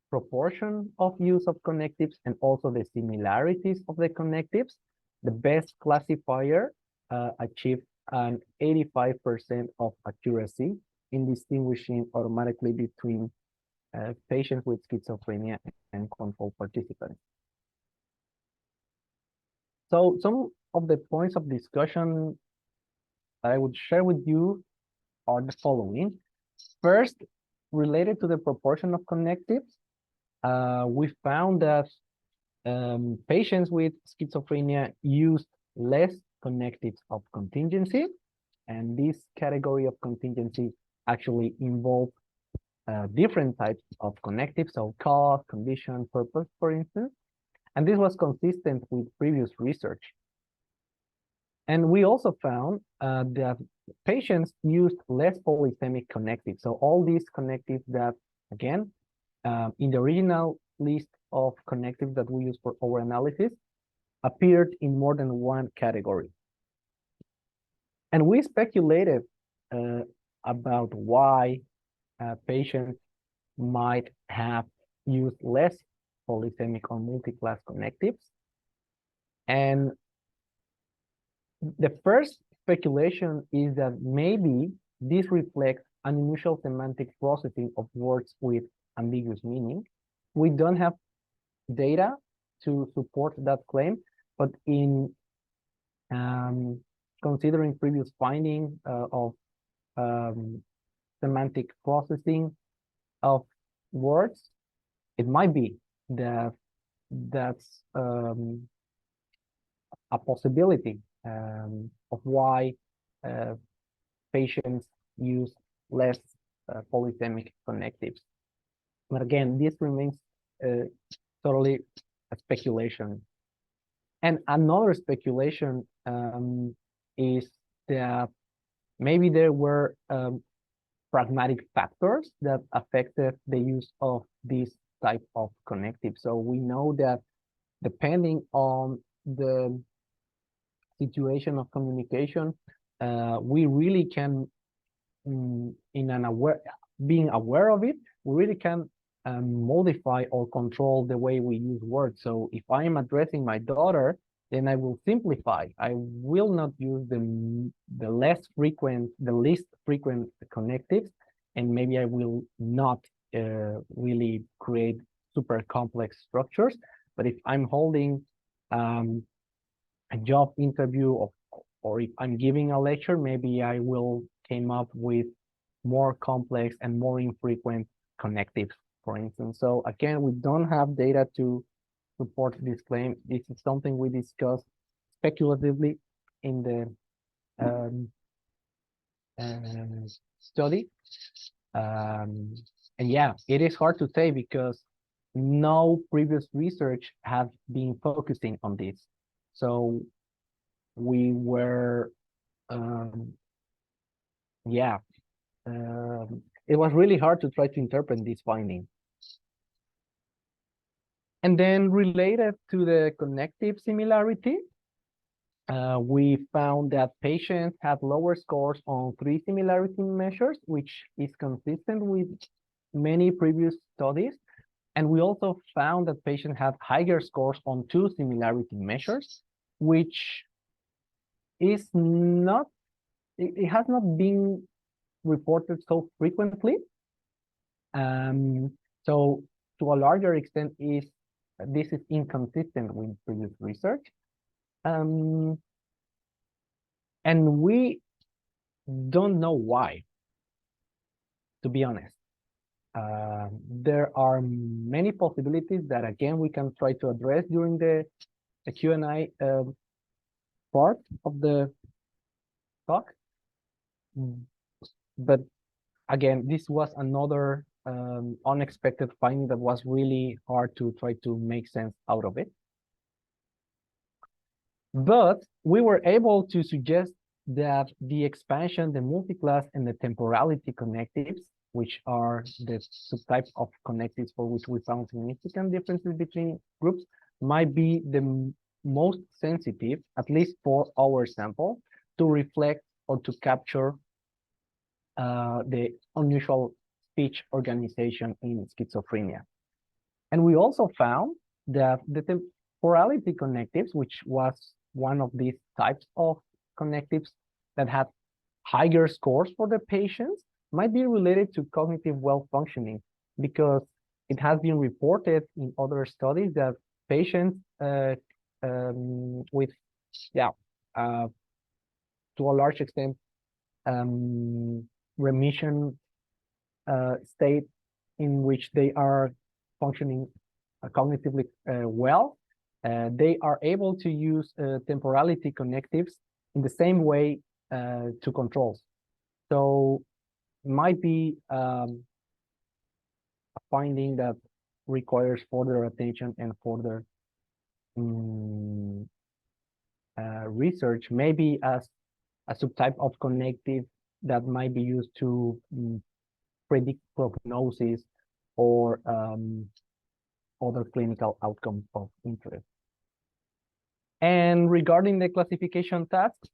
Speaker 8: proportion of use of connectives and also the similarities of the connectives, the best classifier achieved an 85% of accuracy in distinguishing automatically between patients with schizophrenia and control participants. So some of the points of discussion that I would share with you are the following. First, related to the proportion of connectives, we found that patients with schizophrenia used less connectives of contingency, and this category of contingency actually involved different types of connectives, so cause, condition, purpose, for instance, and this was consistent with previous research. And we also found that patients used less polysemic connectives. So all these connectives that, again, in the original list of connectives that we use for our analysis, appeared in more than one category. And we speculated about why patients might have used less polysemic or multi-class connectives. And the first speculation is that maybe this reflects an unusual semantic processing of words with ambiguous meaning. We don't have data to support that claim, but in considering previous findings of semantic processing of words, it might be that that's a possibility of why patients use less polysemic connectives. But again, this remains totally a speculation. And another speculation is that maybe there were pragmatic factors that affected the use of this type of connective. So we know that depending on the situation of communication, we really can, being aware of it, we really can modify or control the way we use words. So if I am addressing my daughter, then I will simplify. I will not use the least frequent connectives, and maybe I will not really create super complex structures. But if I'm holding a job interview or if I'm giving a lecture, maybe I will came up with more complex and more infrequent connectives, for instance. So again, we don't have data to support this claim. This is something we discussed speculatively in the study. And yeah, it is hard to say because no previous research have been focusing on this. So we were, it was really hard to try to interpret this finding. And then related to the connective similarity, we found that patients had lower scores on 3 similarity measures, which is consistent with many previous studies. And we also found that patients had higher scores on 2 similarity measures, which is not, it has not been reported so frequently. So to a larger extent, this is inconsistent with previous research. And we don't know why, to be honest. There are many possibilities that, again, we can try to address during the Q&A part of the talk. But again, this was another unexpected finding that was really hard to try to make sense out of it. But we were able to suggest that the expansion, the multiclass, and the temporality connectives, which are the subtypes of connectives for which we found significant differences between groups, might be the most sensitive, at least for our sample, to reflect or to capture the unusual speech organization in schizophrenia. And we also found that the temporality connectives, which was one of these types of connectives that had higher scores for the patients, might be related to cognitive well-functioning, because it has been reported in other studies that patients with, to a large extent, remission state in which they are functioning cognitively well, they are able to use temporality connectives in the same way to controls. So might be a finding that requires further attention and further research, maybe as a subtype of connective that might be used to predict prognosis or other clinical outcomes of interest. And regarding the classification tasks,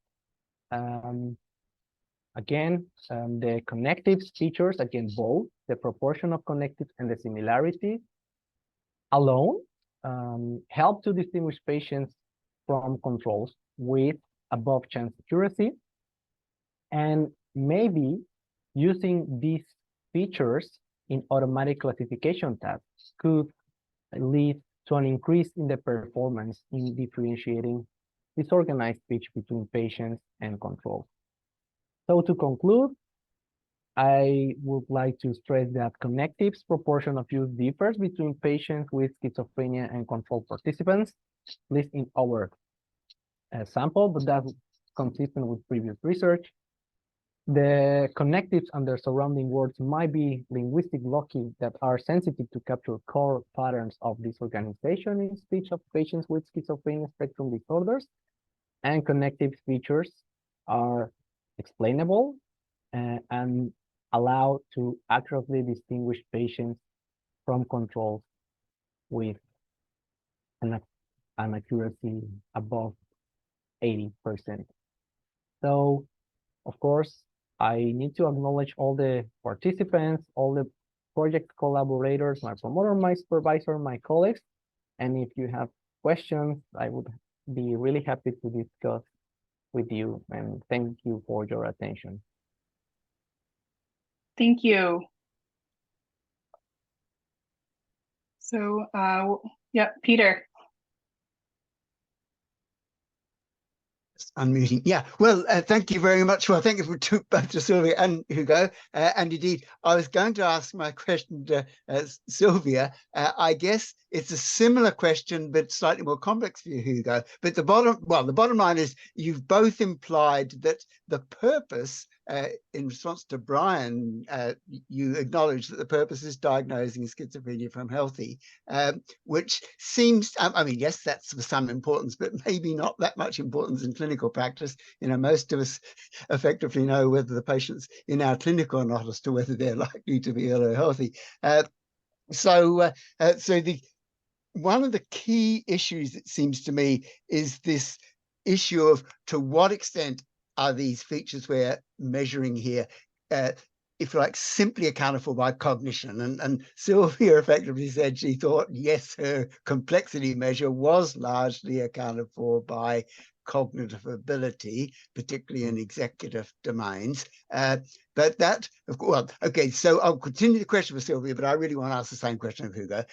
Speaker 8: again, the connectives features, again, both the proportion of connectives and the similarity alone help to distinguish patients from controls with above chance accuracy. And maybe using these features in automatic classification tasks could lead to an increase in the performance in differentiating disorganized speech between patients and controls. So to conclude, I would like to stress that connectives proportion of use differs between patients with schizophrenia and control participants, at least in our sample, but that's consistent with previous research. The connectives and their surrounding words might be linguistic blocking that are sensitive to capture core patterns of disorganization in speech of patients with schizophrenia spectrum disorders, and connective features are explainable and allow to accurately distinguish patients from controls with an accuracy above 80%. So, of course, I need to acknowledge all the participants, all the project collaborators, my promoter, my supervisor, my colleagues. And if you have questions, I would be really happy to discuss with you. And thank you for your attention.
Speaker 1: Thank you. So, yeah, Peter.
Speaker 7: Unmuting. Yeah, well, thank you very much. Well, thank you to both to Silvia and Hugo. And indeed, I was going to ask my question to Silvia. I guess it's a similar question, but slightly more complex for you, Hugo. But the bottom line is you've both implied that the purpose, in response to Brian, you acknowledge that the purpose is diagnosing schizophrenia from healthy, which seems, I mean, yes, that's of some importance, but maybe not that much importance in clinical practice. You know, most of us effectively know whether the patient's in our clinic or not as to whether they're likely to be ill or healthy. So one of the key issues, it seems to me, is this issue of to what extent are these features we're measuring here, if you like, simply accounted for by cognition. And Silvia effectively said she thought, yes, her complexity measure was largely accounted for by cognitive ability, particularly in executive domains. But that, well, okay, so I'll continue the question for Silvia, but I really want to ask the same question of Hugo.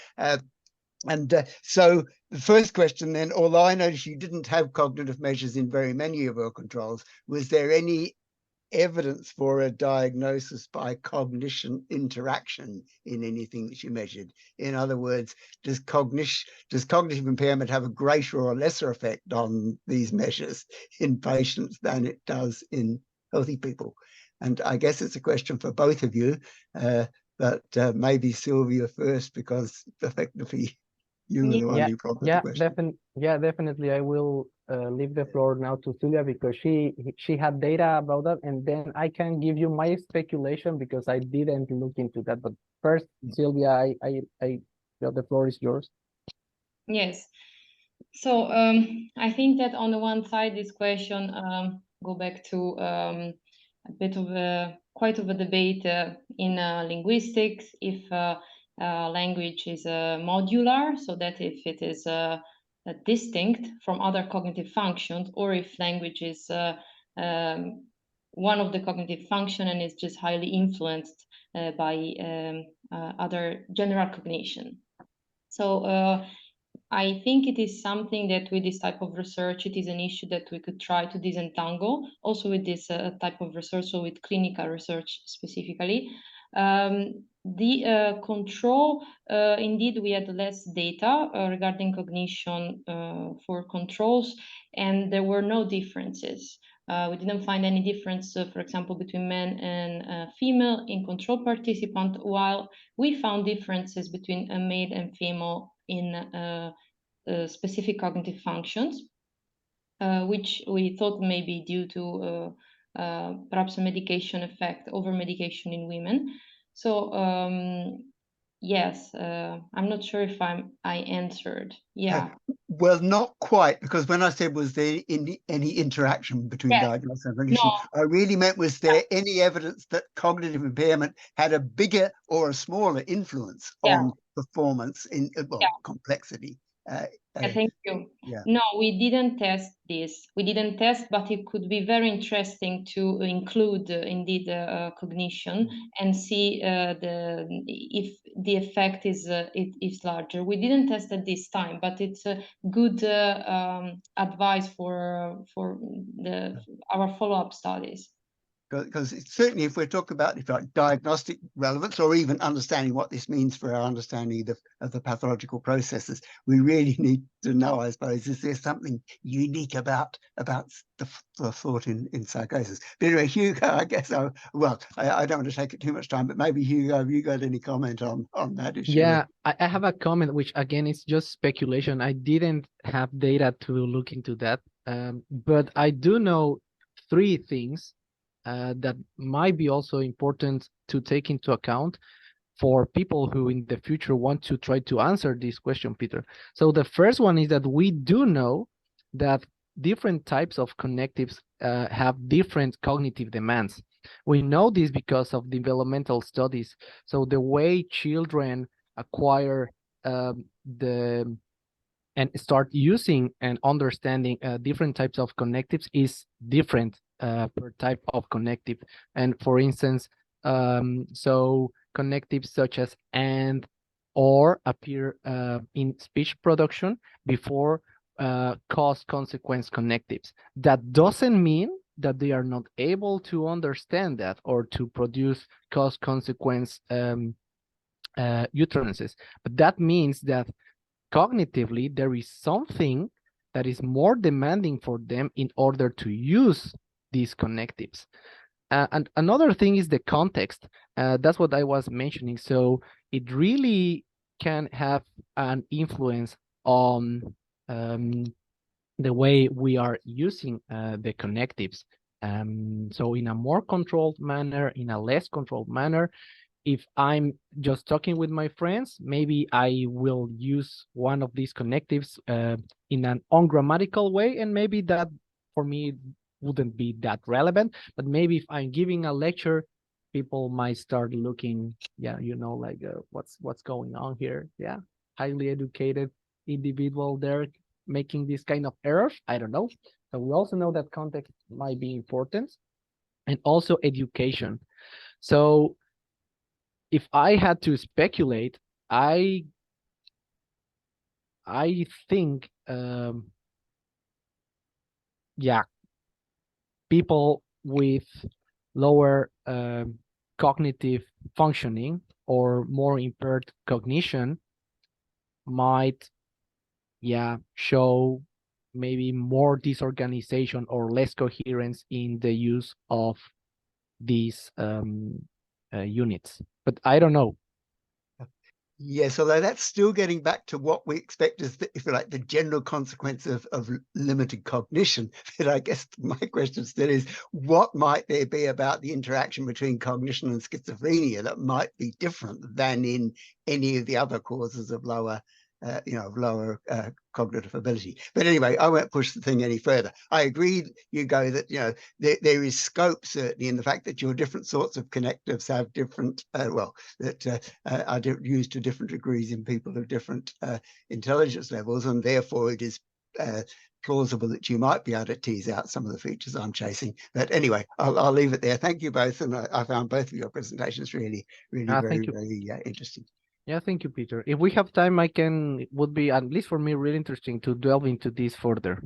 Speaker 7: So the first question then, although I noticed you didn't have cognitive measures in very many of your controls, was there any evidence for a diagnosis by cognition interaction in anything that you measured? In other words, does cognitive impairment have a greater or lesser effect on these measures in patients than it does in healthy people? And I guess it's a question for both of you, but maybe Silvia first, because effectively you were the one who prompted the question.
Speaker 8: Definitely. I will leave the floor now to Silvia because she had data about that, and then I can give you my speculation because I didn't look into that. But first, Silvia, the floor is yours.
Speaker 2: Yes. So I think that on the one side, this question go back to a bit of quite of a debate in linguistics if language is modular, so that if it is distinct from other cognitive functions, or if language is one of the cognitive function and is just highly influenced by other general cognition. So I think it is something that with this type of research, it is an issue that we could try to disentangle also with this type of research, so with clinical research specifically. The control, indeed, we had less data regarding cognition for controls, and there were no differences. We didn't find any difference, for example, between men and female in control participant, while we found differences between a male and female in specific cognitive functions, which we thought may be due to perhaps a medication effect, over medication in women. So yes, I'm not sure if I answered. Yeah.
Speaker 7: Well, not quite, because when I said was there any interaction between
Speaker 2: Yes.
Speaker 7: diagnosis and cognition,
Speaker 2: No.
Speaker 7: I really meant was there any evidence that cognitive impairment had a bigger or a smaller influence on performance in complexity?
Speaker 2: Thank you.
Speaker 7: Yeah.
Speaker 2: No, we didn't test this. We didn't test, but it could be very interesting to include indeed cognition and see if the effect is larger. We didn't test at this time, but it's a good advice for our follow-up studies.
Speaker 7: Because certainly if we're talking about diagnostic relevance or even understanding what this means for our understanding of the pathological processes, we really need to know, I suppose, is there something unique about the thought in psychosis? But anyway, Hugo, I guess, I don't want to take it too much time, but maybe Hugo, have you got any comment on that issue?
Speaker 8: Yeah, I have a comment, which again, is just speculation. I didn't have data to look into that, but I do know 3 things that might be also important to take into account for people who in the future want to try to answer this question, Peter. So the first one is that we do know that different types of connectives have different cognitive demands. We know this because of developmental studies. So the way children acquire and start using and understanding different types of connectives is different per type of connective. And for instance, so connectives such as and or appear in speech production before cause-consequence connectives. That doesn't mean that they are not able to understand that or to produce cause-consequence utterances. But that means that cognitively, there is something that is more demanding for them in order to use these connectives. And another thing is the context. That's what I was mentioning. So it really can have an influence on the way we are using the connectives. So in a more controlled manner, in a less controlled manner, if I'm just talking with my friends, maybe I will use one of these connectives in an ungrammatical way, and maybe that for me wouldn't be that relevant. But maybe if I'm giving a lecture, people might start looking, like what's going on here? Yeah, highly educated individual there making this kind of errors. I don't know. So we also know that context might be important, and also education. So if I had to speculate, I think, people with lower cognitive functioning or more impaired cognition might, show maybe more disorganization or less coherence in the use of these units. But I don't know.
Speaker 7: Yes, although that's still getting back to what we expect as, if you like, the general consequence of limited cognition. But I guess my question still is, what might there be about the interaction between cognition and schizophrenia that might be different than in any of the other causes of lower cognitive ability? But anyway, I won't push the thing any further. I agree, Hugo, that there is scope certainly in the fact that your different sorts of connectives have different are used to different degrees in people of different intelligence levels, and therefore it is plausible that you might be able to tease out some of the features I'm chasing. But anyway, I'll leave it there. Thank you both, and I found both of your presentations really very interesting.
Speaker 8: Yeah, thank you, Peter. If we have time, would be, at least for me, really interesting to delve into this further.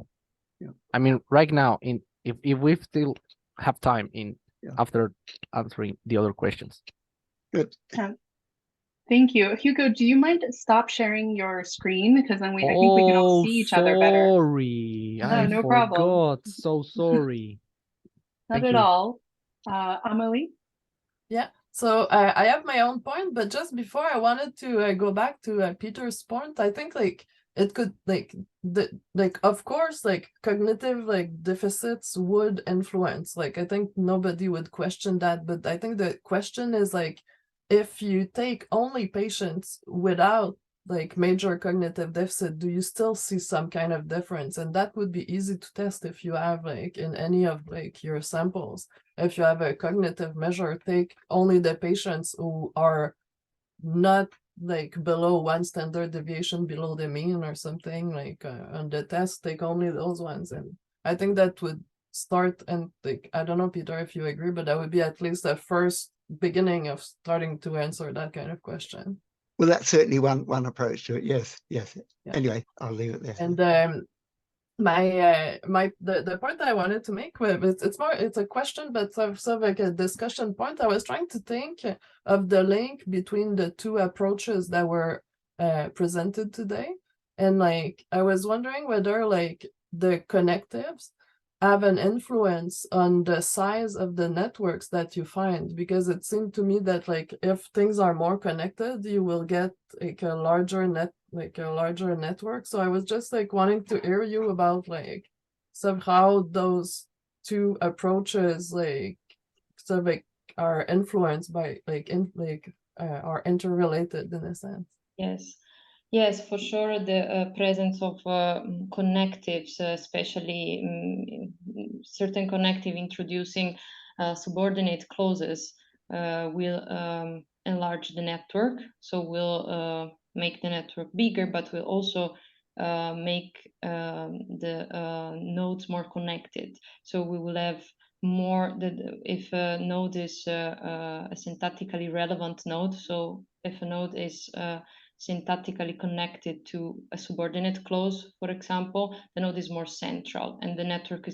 Speaker 7: Yeah.
Speaker 8: I mean, right now, if we still have time after answering the other questions.
Speaker 7: Good.
Speaker 1: Thank you. Hugo, do you mind stop sharing your screen? Because then I think we can all see each other better.
Speaker 8: Sorry, I
Speaker 1: No problem.
Speaker 8: forgot. So sorry.
Speaker 1: Not
Speaker 8: Thank
Speaker 1: at
Speaker 8: you.
Speaker 1: all. Amelie?
Speaker 5: Yeah, so I have my own point, but just before I wanted to go back to Peter's point. I think like it could like of course like cognitive like deficits would influence. Like I think nobody would question that, but I think the question is like if you take only patients without like major cognitive deficit, do you still see some kind of difference? And that would be easy to test if you have like in any of like your samples. If you have a cognitive measure, take only the patients who are not like below 1 standard deviation below the mean or something like on the test, take only those ones. And I think that would start, and like, I don't know, Peter, if you agree, but that would be at least the first beginning of starting to answer that kind of question.
Speaker 7: Well, that's certainly one approach to it. Yes.
Speaker 5: Yeah.
Speaker 7: Anyway, I'll leave it there.
Speaker 5: And the point that I wanted to make with it's a question, but sort of like a discussion point. I was trying to think of the link between the two approaches that were presented today, and like I was wondering whether like the connectives have an influence on the size of the networks that you find, because it seemed to me that like if things are more connected, you will get like a larger network. So I was just like wanting to hear you about like somehow those two approaches like sort of like are influenced by are interrelated in a sense.
Speaker 2: Yes, for sure. The presence of connectives, especially certain connective introducing subordinate clauses, will enlarge the network. So will make the network bigger, but will also make the nodes more connected. So we will have more, if a node is a syntactically relevant node, so if a node is syntactically connected to a subordinate clause, for example, the node is more central and the network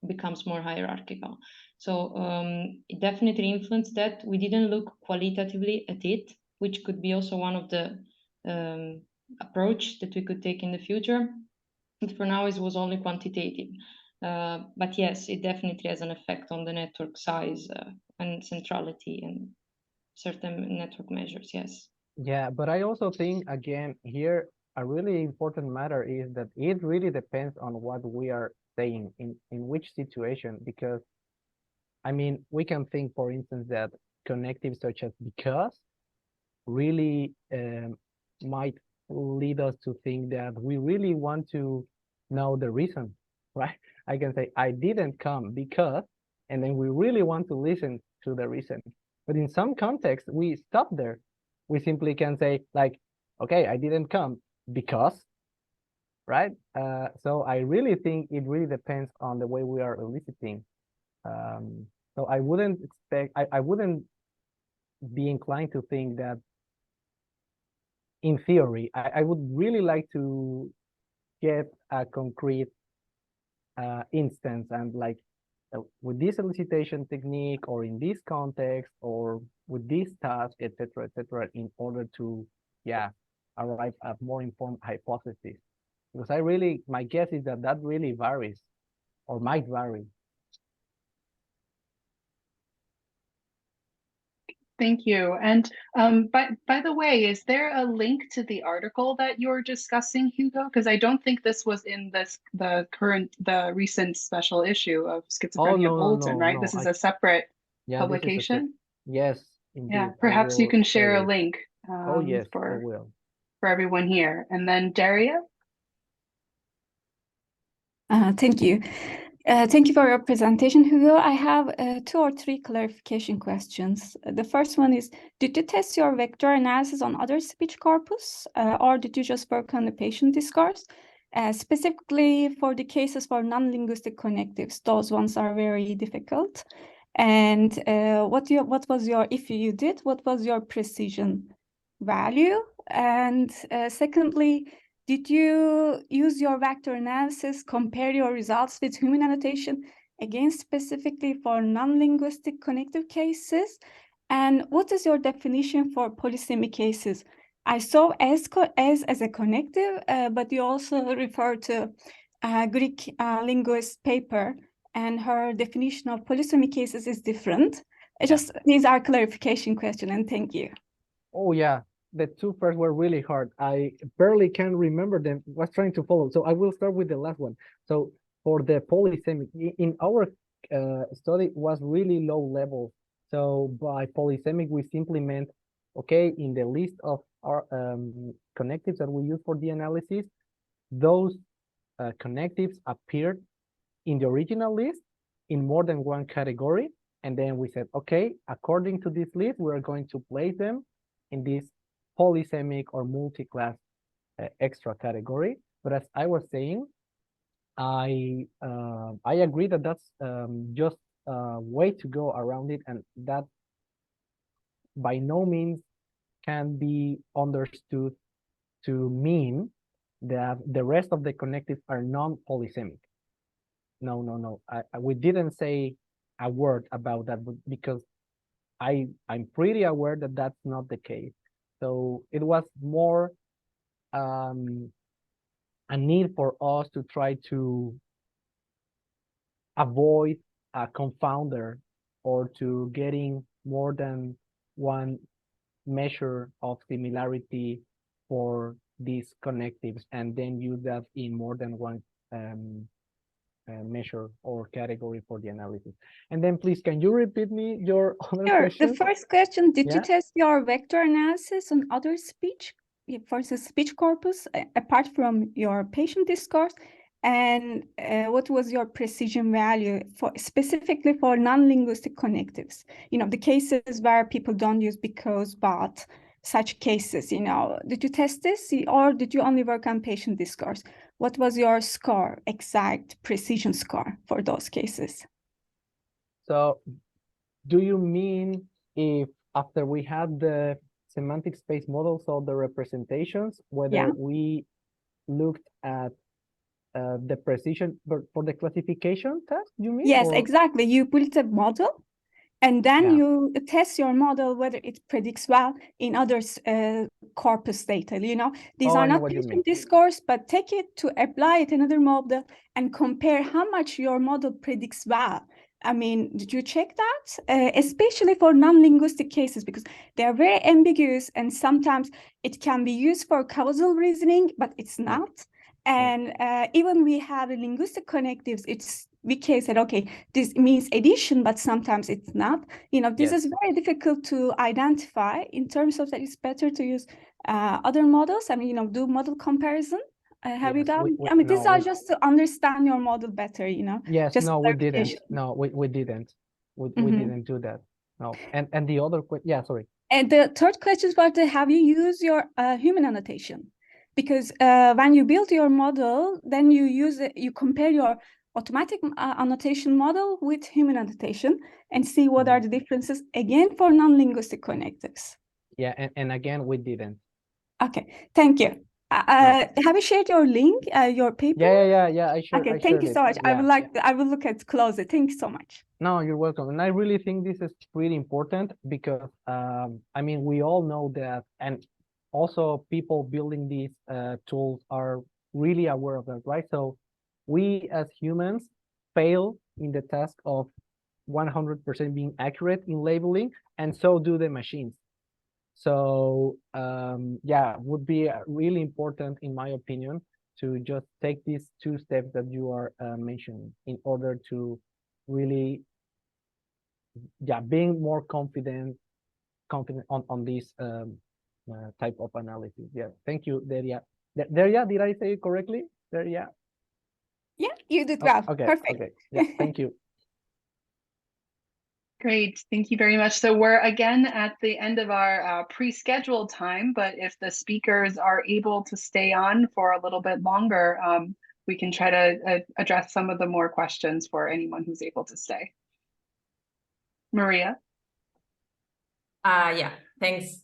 Speaker 2: becomes more hierarchical. So it definitely influenced that. We didn't look qualitatively at it, which could be also one of the approach that we could take in the future. And for now, it was only quantitative. But yes, it definitely has an effect on the network size and centrality and certain network measures, yes.
Speaker 8: Yeah, but I also think, again, here, a really important matter is that it really depends on what we are saying in which situation, because, I mean, we can think, for instance, that connectives such as because really might lead us to think that we really want to know the reason, right? I can say, I didn't come because, and then we really want to listen to the reason. But in some contexts, we stop there. We simply can say like, okay, I didn't come because, right? So I really think it really depends on the way we are eliciting. So I wouldn't expect, I wouldn't be inclined to think that in theory, I would really like to get a concrete instance and like with this elicitation technique or in this context or with this task, etc., in order to, arrive at more informed hypotheses. Because my guess is that really varies or might vary.
Speaker 1: Thank you. And by the way, is there a link to the article that you're discussing, Hugo? Because I don't think this was in the recent special issue of Schizophrenia Bulletin, right? This is a separate publication.
Speaker 8: Yes, indeed.
Speaker 1: Yeah, perhaps you can share a link.
Speaker 8: Yes,
Speaker 1: for,
Speaker 8: I will.
Speaker 1: For everyone here. And then Daria?
Speaker 9: Thank you. Thank you for your presentation, Hugo. I have 2 or 3 clarification questions. The first one is, did you test your vector analysis on other speech corpus, or did you just work on the patient discourse? Specifically for the cases for non-linguistic connectives, those ones are very difficult. And what was your, if you did, what was your precision value? And secondly, did you use your vector analysis, compare your results with human annotation, again, specifically for non-linguistic connective cases? And what is your definition for polysemic cases? I saw as a connective, but you also refer to Greek linguist paper, and her definition of polysemic cases is different. These are clarification questions, and thank you.
Speaker 8: Oh yeah, the two first were really hard. I barely can remember them. Was trying to follow. So I will start with the last one. So for the polysemic, in our study was really low level. So by polysemic, we simply meant, okay, in the list of our connectives that we use for the analysis, those connectives appeared in the original list in more than one category. And then we said, okay, according to this list, we're going to place them in this polysemic or multi-class extra category. But as I was saying, I agree that that's just a way to go around it, and that by no means can be understood to mean that the rest of the connectives are non-polysemic. No. We didn't say a word about that, because I'm pretty aware that that's not the case. So it was more a need for us to try to avoid a confounder or to getting more than one measure of similarity for these connectives and then use that in more than one measure or category for the analysis. And then please, can you repeat me your other question?
Speaker 9: The first question, did you test your vector analysis on other speech, for the speech corpus, apart from your patient discourse? And what was your precision value for specifically for non-linguistic connectives? You know, the cases where people don't use because, but, such cases, you know, did you test this or did you only work on patient discourse? What was your score, exact precision score for those cases?
Speaker 8: So do you mean if after we had the semantic space models of the representations, whether we looked at the precision for the classification test, you mean?
Speaker 9: Yes, exactly. You built a model and then you test your model whether it predicts well in other corpus data. You know, these are not patient discourse, but take it to apply it in another model and compare how much your model predicts well. I mean, did you check that? Especially for non-linguistic cases, because they are very ambiguous and sometimes it can be used for causal reasoning, but it's not. And even we have the linguistic connectives, we can say, okay, this means addition, but sometimes it's not. You know, this is very difficult to identify in terms of that it's better to use other models. I mean, you know, do model comparison. Have you done? I mean, these are just to understand your model better, you know.
Speaker 8: Yes,
Speaker 9: just
Speaker 8: no, we didn't. No, we didn't. We didn't do that. No. And the other question, sorry.
Speaker 9: And the third question is about have you used your human annotation? Because when you build your model, then you use it, you compare your automatic annotation model with human annotation and see what are the differences again for non-linguistic connectives.
Speaker 8: Yeah, and again, we didn't.
Speaker 9: Okay, thank you. Have you shared your link, your paper?
Speaker 8: Yeah. I shared.
Speaker 9: Okay, thank you so much. I will look at closer. Thank you so much.
Speaker 8: No, you're welcome. And I really think this is really important because I mean, we all know that, and also people building these tools are really aware of that, right? So we as humans fail in the task of 100% being accurate in labeling, and so do the machines. So would be really important, in my opinion, to just take these two steps that you are mentioning in order to really being more confident on this type of analysis. Thank you, Deria. Deria, did I say it correctly? Deria?
Speaker 9: Yeah, you did well.
Speaker 8: Okay,
Speaker 9: perfect.
Speaker 8: Thank you.
Speaker 1: Great, thank you very much. So we're again at the end of our pre-scheduled time, but if the speakers are able to stay on for a little bit longer, we can try to address some of the more questions for anyone who's able to stay. Maria?
Speaker 10: Thanks.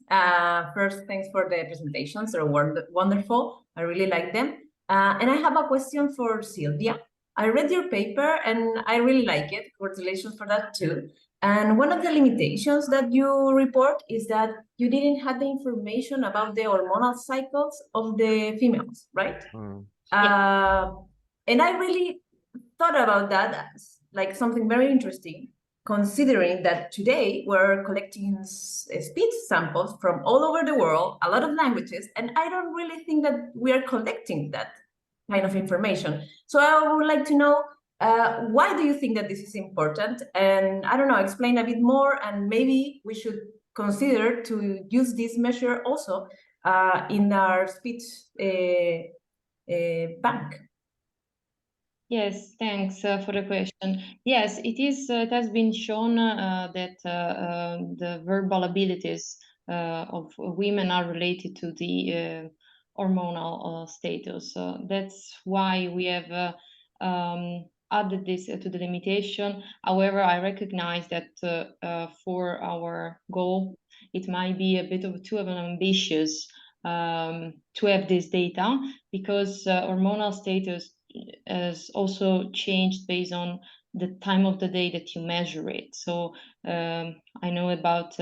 Speaker 10: First, thanks for the presentations. They're wonderful. I really like them. And I have a question for Silvia. I read your paper and I really like it. Congratulations for that too. And one of the limitations that you report is that you didn't have the information about the hormonal cycles of the females, right? And I really thought about that as like something very interesting, considering that today we're collecting speech samples from all over the world, a lot of languages, and I don't really think that we are collecting that kind of information. So I would like to know, why do you think that this is important? And I don't know, explain a bit more, and maybe we should consider to use this measure also in our speech bank.
Speaker 2: Yes, thanks for the question. Yes, it is. It has been shown that the verbal abilities of women are related to the hormonal status. That's why we have added this to the limitation. However, I recognize that for our goal, it might be a bit of too ambitious to have this data, because hormonal status has also changed based on the time of the day that you measure it. So I know about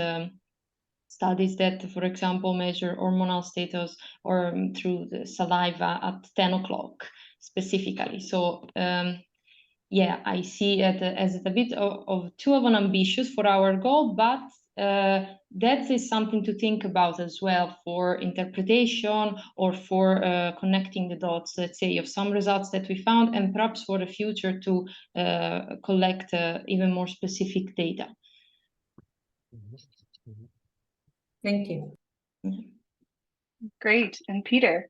Speaker 2: studies that, for example, measure hormonal status or through the saliva at 10 o'clock specifically. So yeah, I see it as a bit of too of an ambitious for our goal, but that is something to think about as well for interpretation or for connecting the dots, let's say, of some results that we found, and perhaps for the future to collect even more specific data.
Speaker 10: Thank you.
Speaker 1: Great. And Peter?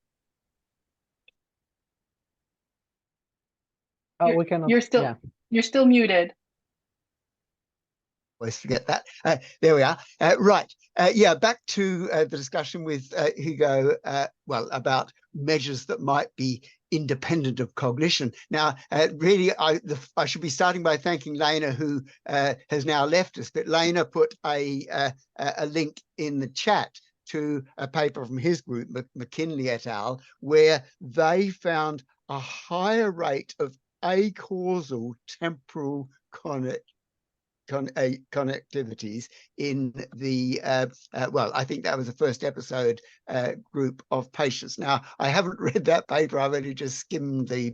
Speaker 8: We cannot.
Speaker 1: You're still muted.
Speaker 7: Always forget that. There we are. Right. Yeah, back to the discussion with Hugo, well, about measures that might be independent of cognition. Now, really, I should be starting by thanking Lena, who has now left us, but Lena put a link in the chat to a paper from his group, McKinley et al., where they found a higher rate of acausal temporal connectivities in the well, I think that was the first episode group of patients. Now, I haven't read that paper. I've only just skimmed the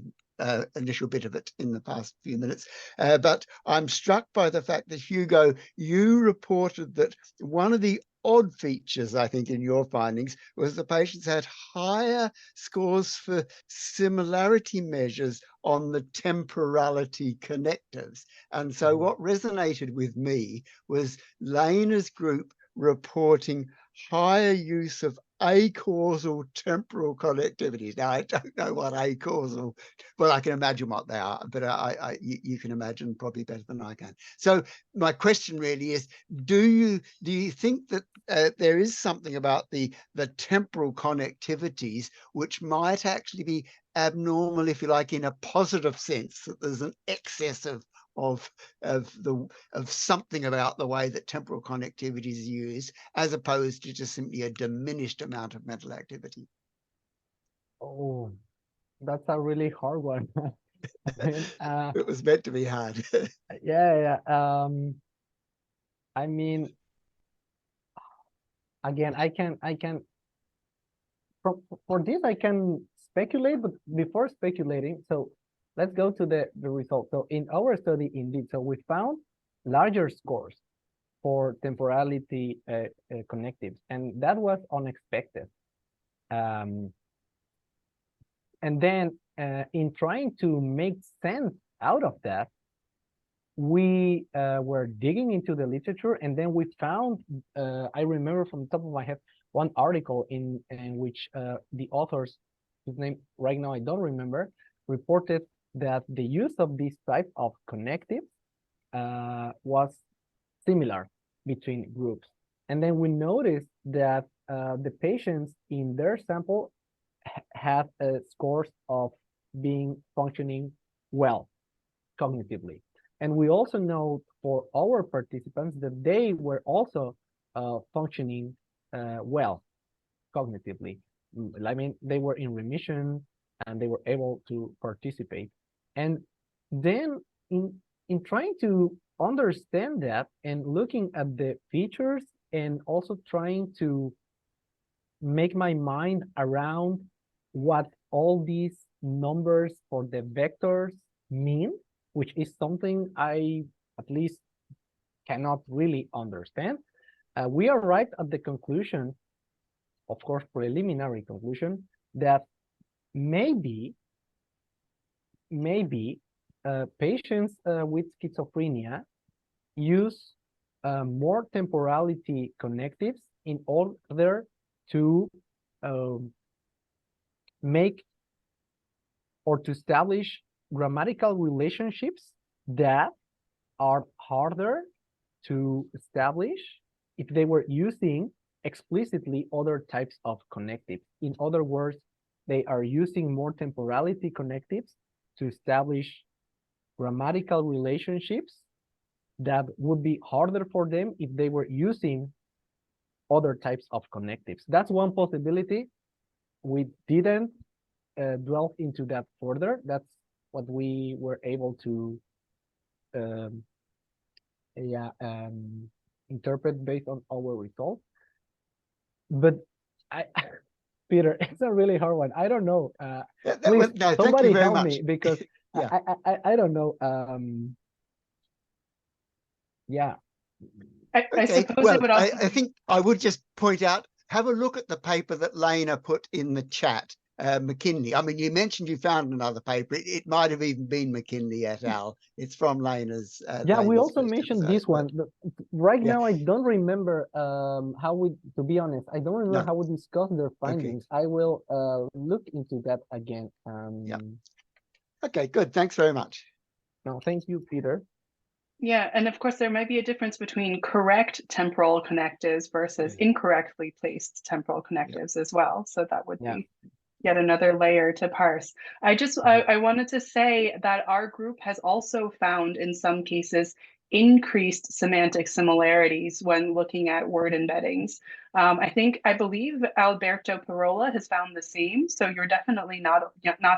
Speaker 7: initial bit of it in the past few minutes, but I'm struck by the fact that, Hugo, you reported that one of the odd features, I think, in your findings was the patients had higher scores for similarity measures on the temporality connectives. And so what resonated with me was Lena's group reporting higher use of acausal temporal connectivities. Now, I don't know what acausal, well, I can imagine what they are, but you can imagine probably better than I can. So my question really is, do you think that there is something about the temporal connectivities which might actually be abnormal, if you like, in a positive sense, that there's an excess of something about the way that temporal connectivity is used, as opposed to just simply a diminished amount of mental activity?
Speaker 8: Oh, that's a really hard one.
Speaker 7: It was meant to be hard.
Speaker 8: Yeah. I mean, again, I can for this I can speculate, but before speculating, so let's go to the result. So in our study, indeed, so we found larger scores for temporality connectives, and that was unexpected. And then in trying to make sense out of that, we were digging into the literature, and then we found, I remember from the top of my head, one article in which the authors, whose name right now I don't remember, reported that the use of this type of connectives was similar between groups. And then we noticed that the patients in their sample had scores of being functioning well cognitively. And we also know for our participants that they were also functioning well cognitively. I mean, they were in remission and they were able to participate. And then in trying to understand that and looking at the features and also trying to make my mind around what all these numbers for the vectors mean, which is something I at least cannot really understand. We arrived at the conclusion, of course, preliminary conclusion, that maybe patients with schizophrenia use more temporality connectives in order to make or to establish grammatical relationships that are harder to establish if they were using explicitly other types of connectives. In other words, they are using more temporality connectives to establish grammatical relationships that would be harder for them if they were using other types of connectives. That's one possibility. We didn't delve into that further. That's what we were able to interpret based on our results. But Peter, it's a really hard one. I don't know. Please,
Speaker 7: no,
Speaker 8: somebody
Speaker 7: very
Speaker 8: help
Speaker 7: much.
Speaker 8: me, because
Speaker 7: Yeah.
Speaker 8: I don't know. Yeah.
Speaker 1: I
Speaker 7: Okay,
Speaker 1: suppose
Speaker 7: well,
Speaker 1: it would also
Speaker 7: I think I would just point out, have a look at the paper that Lena put in the chat, McKinley. I mean, you mentioned you found another paper. It might have even been McKinley et al. It's from Lena's.
Speaker 8: Yeah, we
Speaker 7: Lena's
Speaker 8: also
Speaker 7: question,
Speaker 8: mentioned
Speaker 7: so,
Speaker 8: this one. Right
Speaker 7: yeah.
Speaker 8: now, I don't remember how we, to be honest, I don't remember how we discussed their findings. I will look into that again.
Speaker 7: Yeah. Okay, good. Thanks very much.
Speaker 8: No, thank you, Peter.
Speaker 1: Yeah, and of course, there might be a difference between correct temporal connectives versus incorrectly placed temporal connectives as well. So that would be yet another layer to parse. I wanted to say that our group has also found in some cases increased semantic similarities when looking at word embeddings. I believe Alberto Parola has found the same. So you're definitely not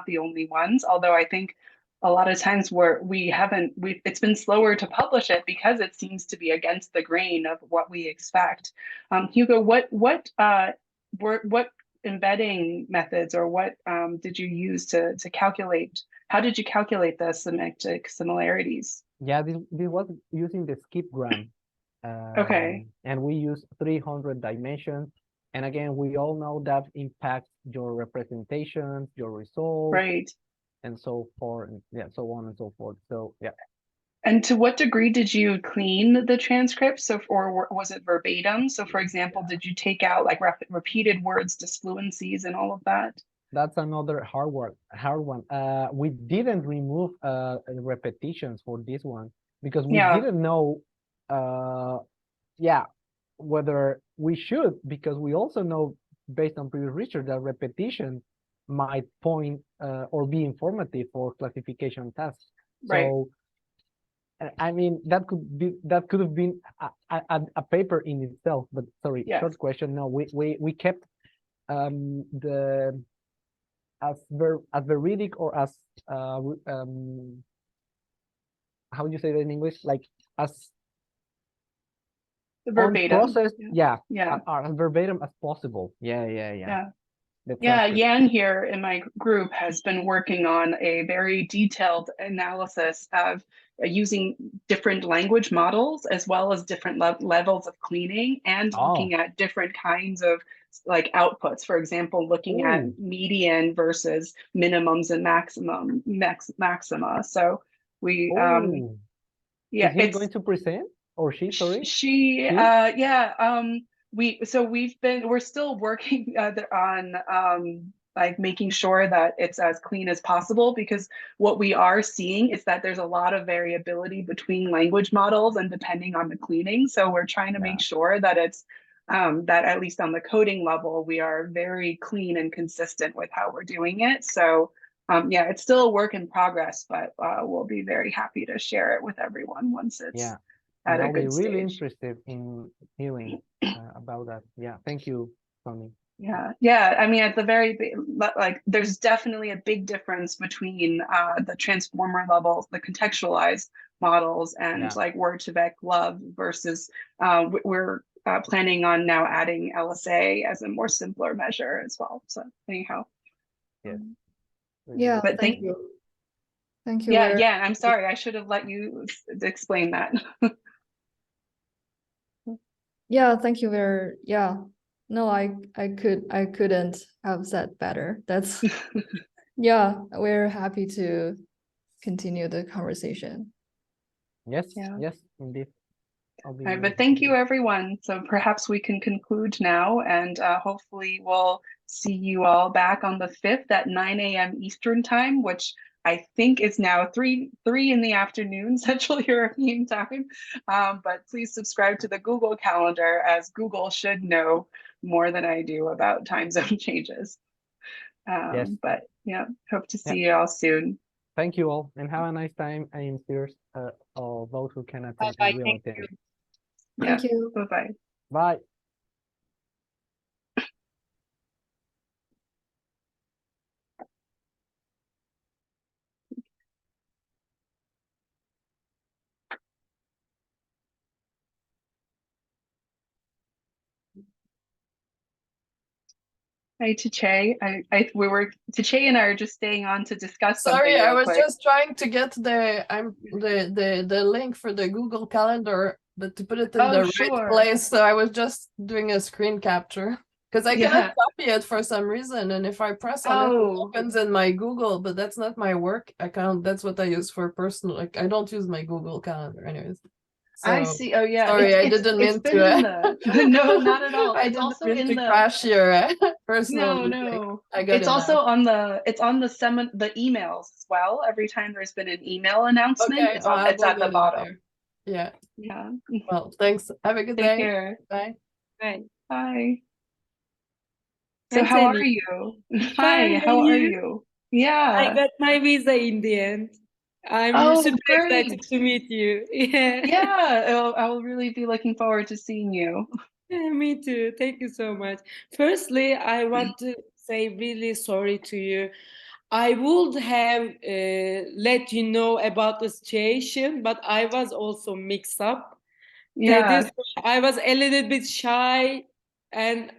Speaker 1: the only ones, although I think a lot of times it's been slower to publish it because it seems to be against the grain of what we expect. Hugo, what embedding methods or what did you use to calculate? How did you calculate the semantic similarities?
Speaker 8: Yeah, this was using the skipgram.
Speaker 1: Okay.
Speaker 8: And we use 300 dimensions. And again, we all know that impacts your representations, your results.
Speaker 1: Right.
Speaker 8: And so forth, so on and so forth. So yeah.
Speaker 1: And to what degree did you clean the transcript? So, or was it verbatim? So, for example, did you take out like repeated words, disfluencies, and all of that?
Speaker 8: That's another hard one. We didn't remove repetitions for this one because we didn't know, whether we should, because we also know based on previous research that repetition might point or be informative for classification tasks.
Speaker 1: Right.
Speaker 8: So, I mean, that could have been a paper in itself. But sorry, short question. No, we kept the as veridic or as how would you say that in English? Like as
Speaker 1: verbatim.
Speaker 8: As verbatim as possible. Yeah.
Speaker 1: Yan here in my group has been working on a very detailed analysis of using different language models as well as different levels of cleaning and looking at different kinds of like outputs. For example, looking at median versus minimums and maxima. So we
Speaker 8: is he going to present, or she? Sorry,
Speaker 1: we're still working on like making sure that it's as clean as possible, because what we are seeing is that there's a lot of variability between language models and depending on the cleaning. So we're trying to make sure that it's that at least on the coding level, we are very clean and consistent with how we're doing it. So it's still a work in progress, but we'll be very happy to share it with everyone once it's at a good stage.
Speaker 8: I'll be really interested in hearing about that. Yeah, thank you, Tony.
Speaker 1: Yeah. I mean, at the there's definitely a big difference between the transformer levels, the contextualized models and
Speaker 8: Yeah.
Speaker 1: like word-to-vec love versus we're planning on now adding LSA as a more simpler measure as well. So anyhow.
Speaker 8: Yes.
Speaker 4: Yeah,
Speaker 1: But
Speaker 4: thank you. Thank you.
Speaker 1: Yeah, I'm sorry. I should have let you explain that.
Speaker 4: Yeah, thank you very, yeah. No, I couldn't have said better. That's, yeah, we're happy to continue the conversation.
Speaker 8: Yes,
Speaker 1: Yeah.
Speaker 8: yes, indeed.
Speaker 1: All right, but thank you, everyone. So perhaps we can conclude now, and hopefully we'll see you all back on the 5th at 9 a.m. Eastern time, which I think is now 3 in the afternoon Central European time. But please subscribe to the Google Calendar, as Google should know more than I do about time zone changes.
Speaker 8: Yes.
Speaker 1: But yeah, hope to see you all soon.
Speaker 8: Thank you all, and have a nice time. And cheers, all those who can attend.
Speaker 9: Bye-bye.
Speaker 8: And will
Speaker 9: Thank
Speaker 8: attend.
Speaker 9: you.
Speaker 1: Yeah.
Speaker 4: Thank you.
Speaker 1: Bye-bye.
Speaker 8: Bye.
Speaker 1: Hi, Tiche. Tiche and I are just staying on to discuss something
Speaker 5: Sorry, I
Speaker 1: real
Speaker 5: was
Speaker 1: quick.
Speaker 5: just trying to get the link for the Google Calendar, but to put it in
Speaker 1: Oh,
Speaker 5: the
Speaker 1: sure.
Speaker 5: right place. So I was just doing a screen capture because I
Speaker 1: Yeah.
Speaker 5: cannot copy it for some reason. And if I press on it, it
Speaker 1: Oh.
Speaker 5: opens in my Google, but that's not my work account. That's what I use for personal. Like I don't use my Google Calendar anyways.
Speaker 1: I
Speaker 5: So,
Speaker 1: see. Oh, yeah.
Speaker 5: sorry, I didn't mean
Speaker 1: it's been
Speaker 5: to.
Speaker 1: in the no, not at all.
Speaker 5: I
Speaker 1: It's
Speaker 5: didn't
Speaker 1: also
Speaker 5: mean
Speaker 1: in
Speaker 5: to
Speaker 1: the
Speaker 5: crash your personal.
Speaker 1: no,
Speaker 5: meeting.
Speaker 1: no.
Speaker 5: I got
Speaker 1: It's
Speaker 5: it
Speaker 1: also
Speaker 5: now.
Speaker 1: on the emails as well. Every time there's been an email announcement,
Speaker 5: Okay,
Speaker 1: it's on.
Speaker 5: I'll
Speaker 1: It's
Speaker 5: go
Speaker 1: at the
Speaker 5: get it
Speaker 1: bottom.
Speaker 5: there. Yeah.
Speaker 1: Yeah.
Speaker 5: Well, thanks. Have a good
Speaker 1: Take
Speaker 5: day.
Speaker 1: care.
Speaker 5: Bye.
Speaker 9: Bye.
Speaker 1: Bye. So
Speaker 9: I'm
Speaker 1: how are
Speaker 9: Sally.
Speaker 1: you? Hi.
Speaker 9: Fine,
Speaker 1: How
Speaker 9: and
Speaker 1: are
Speaker 9: you?
Speaker 1: you?
Speaker 9: I
Speaker 1: Yeah.
Speaker 9: got my visa in the end. I'm
Speaker 1: Oh,
Speaker 9: super excited
Speaker 1: great.
Speaker 9: to meet you. Yeah.
Speaker 1: Yeah. I will really be looking forward to seeing you.
Speaker 9: Yeah, me too. Thank you so much. Firstly, I want to say really sorry to you. I would have let you know about the situation, but I was also mixed up. That
Speaker 1: Yeah.
Speaker 9: is why I was a little bit shy, and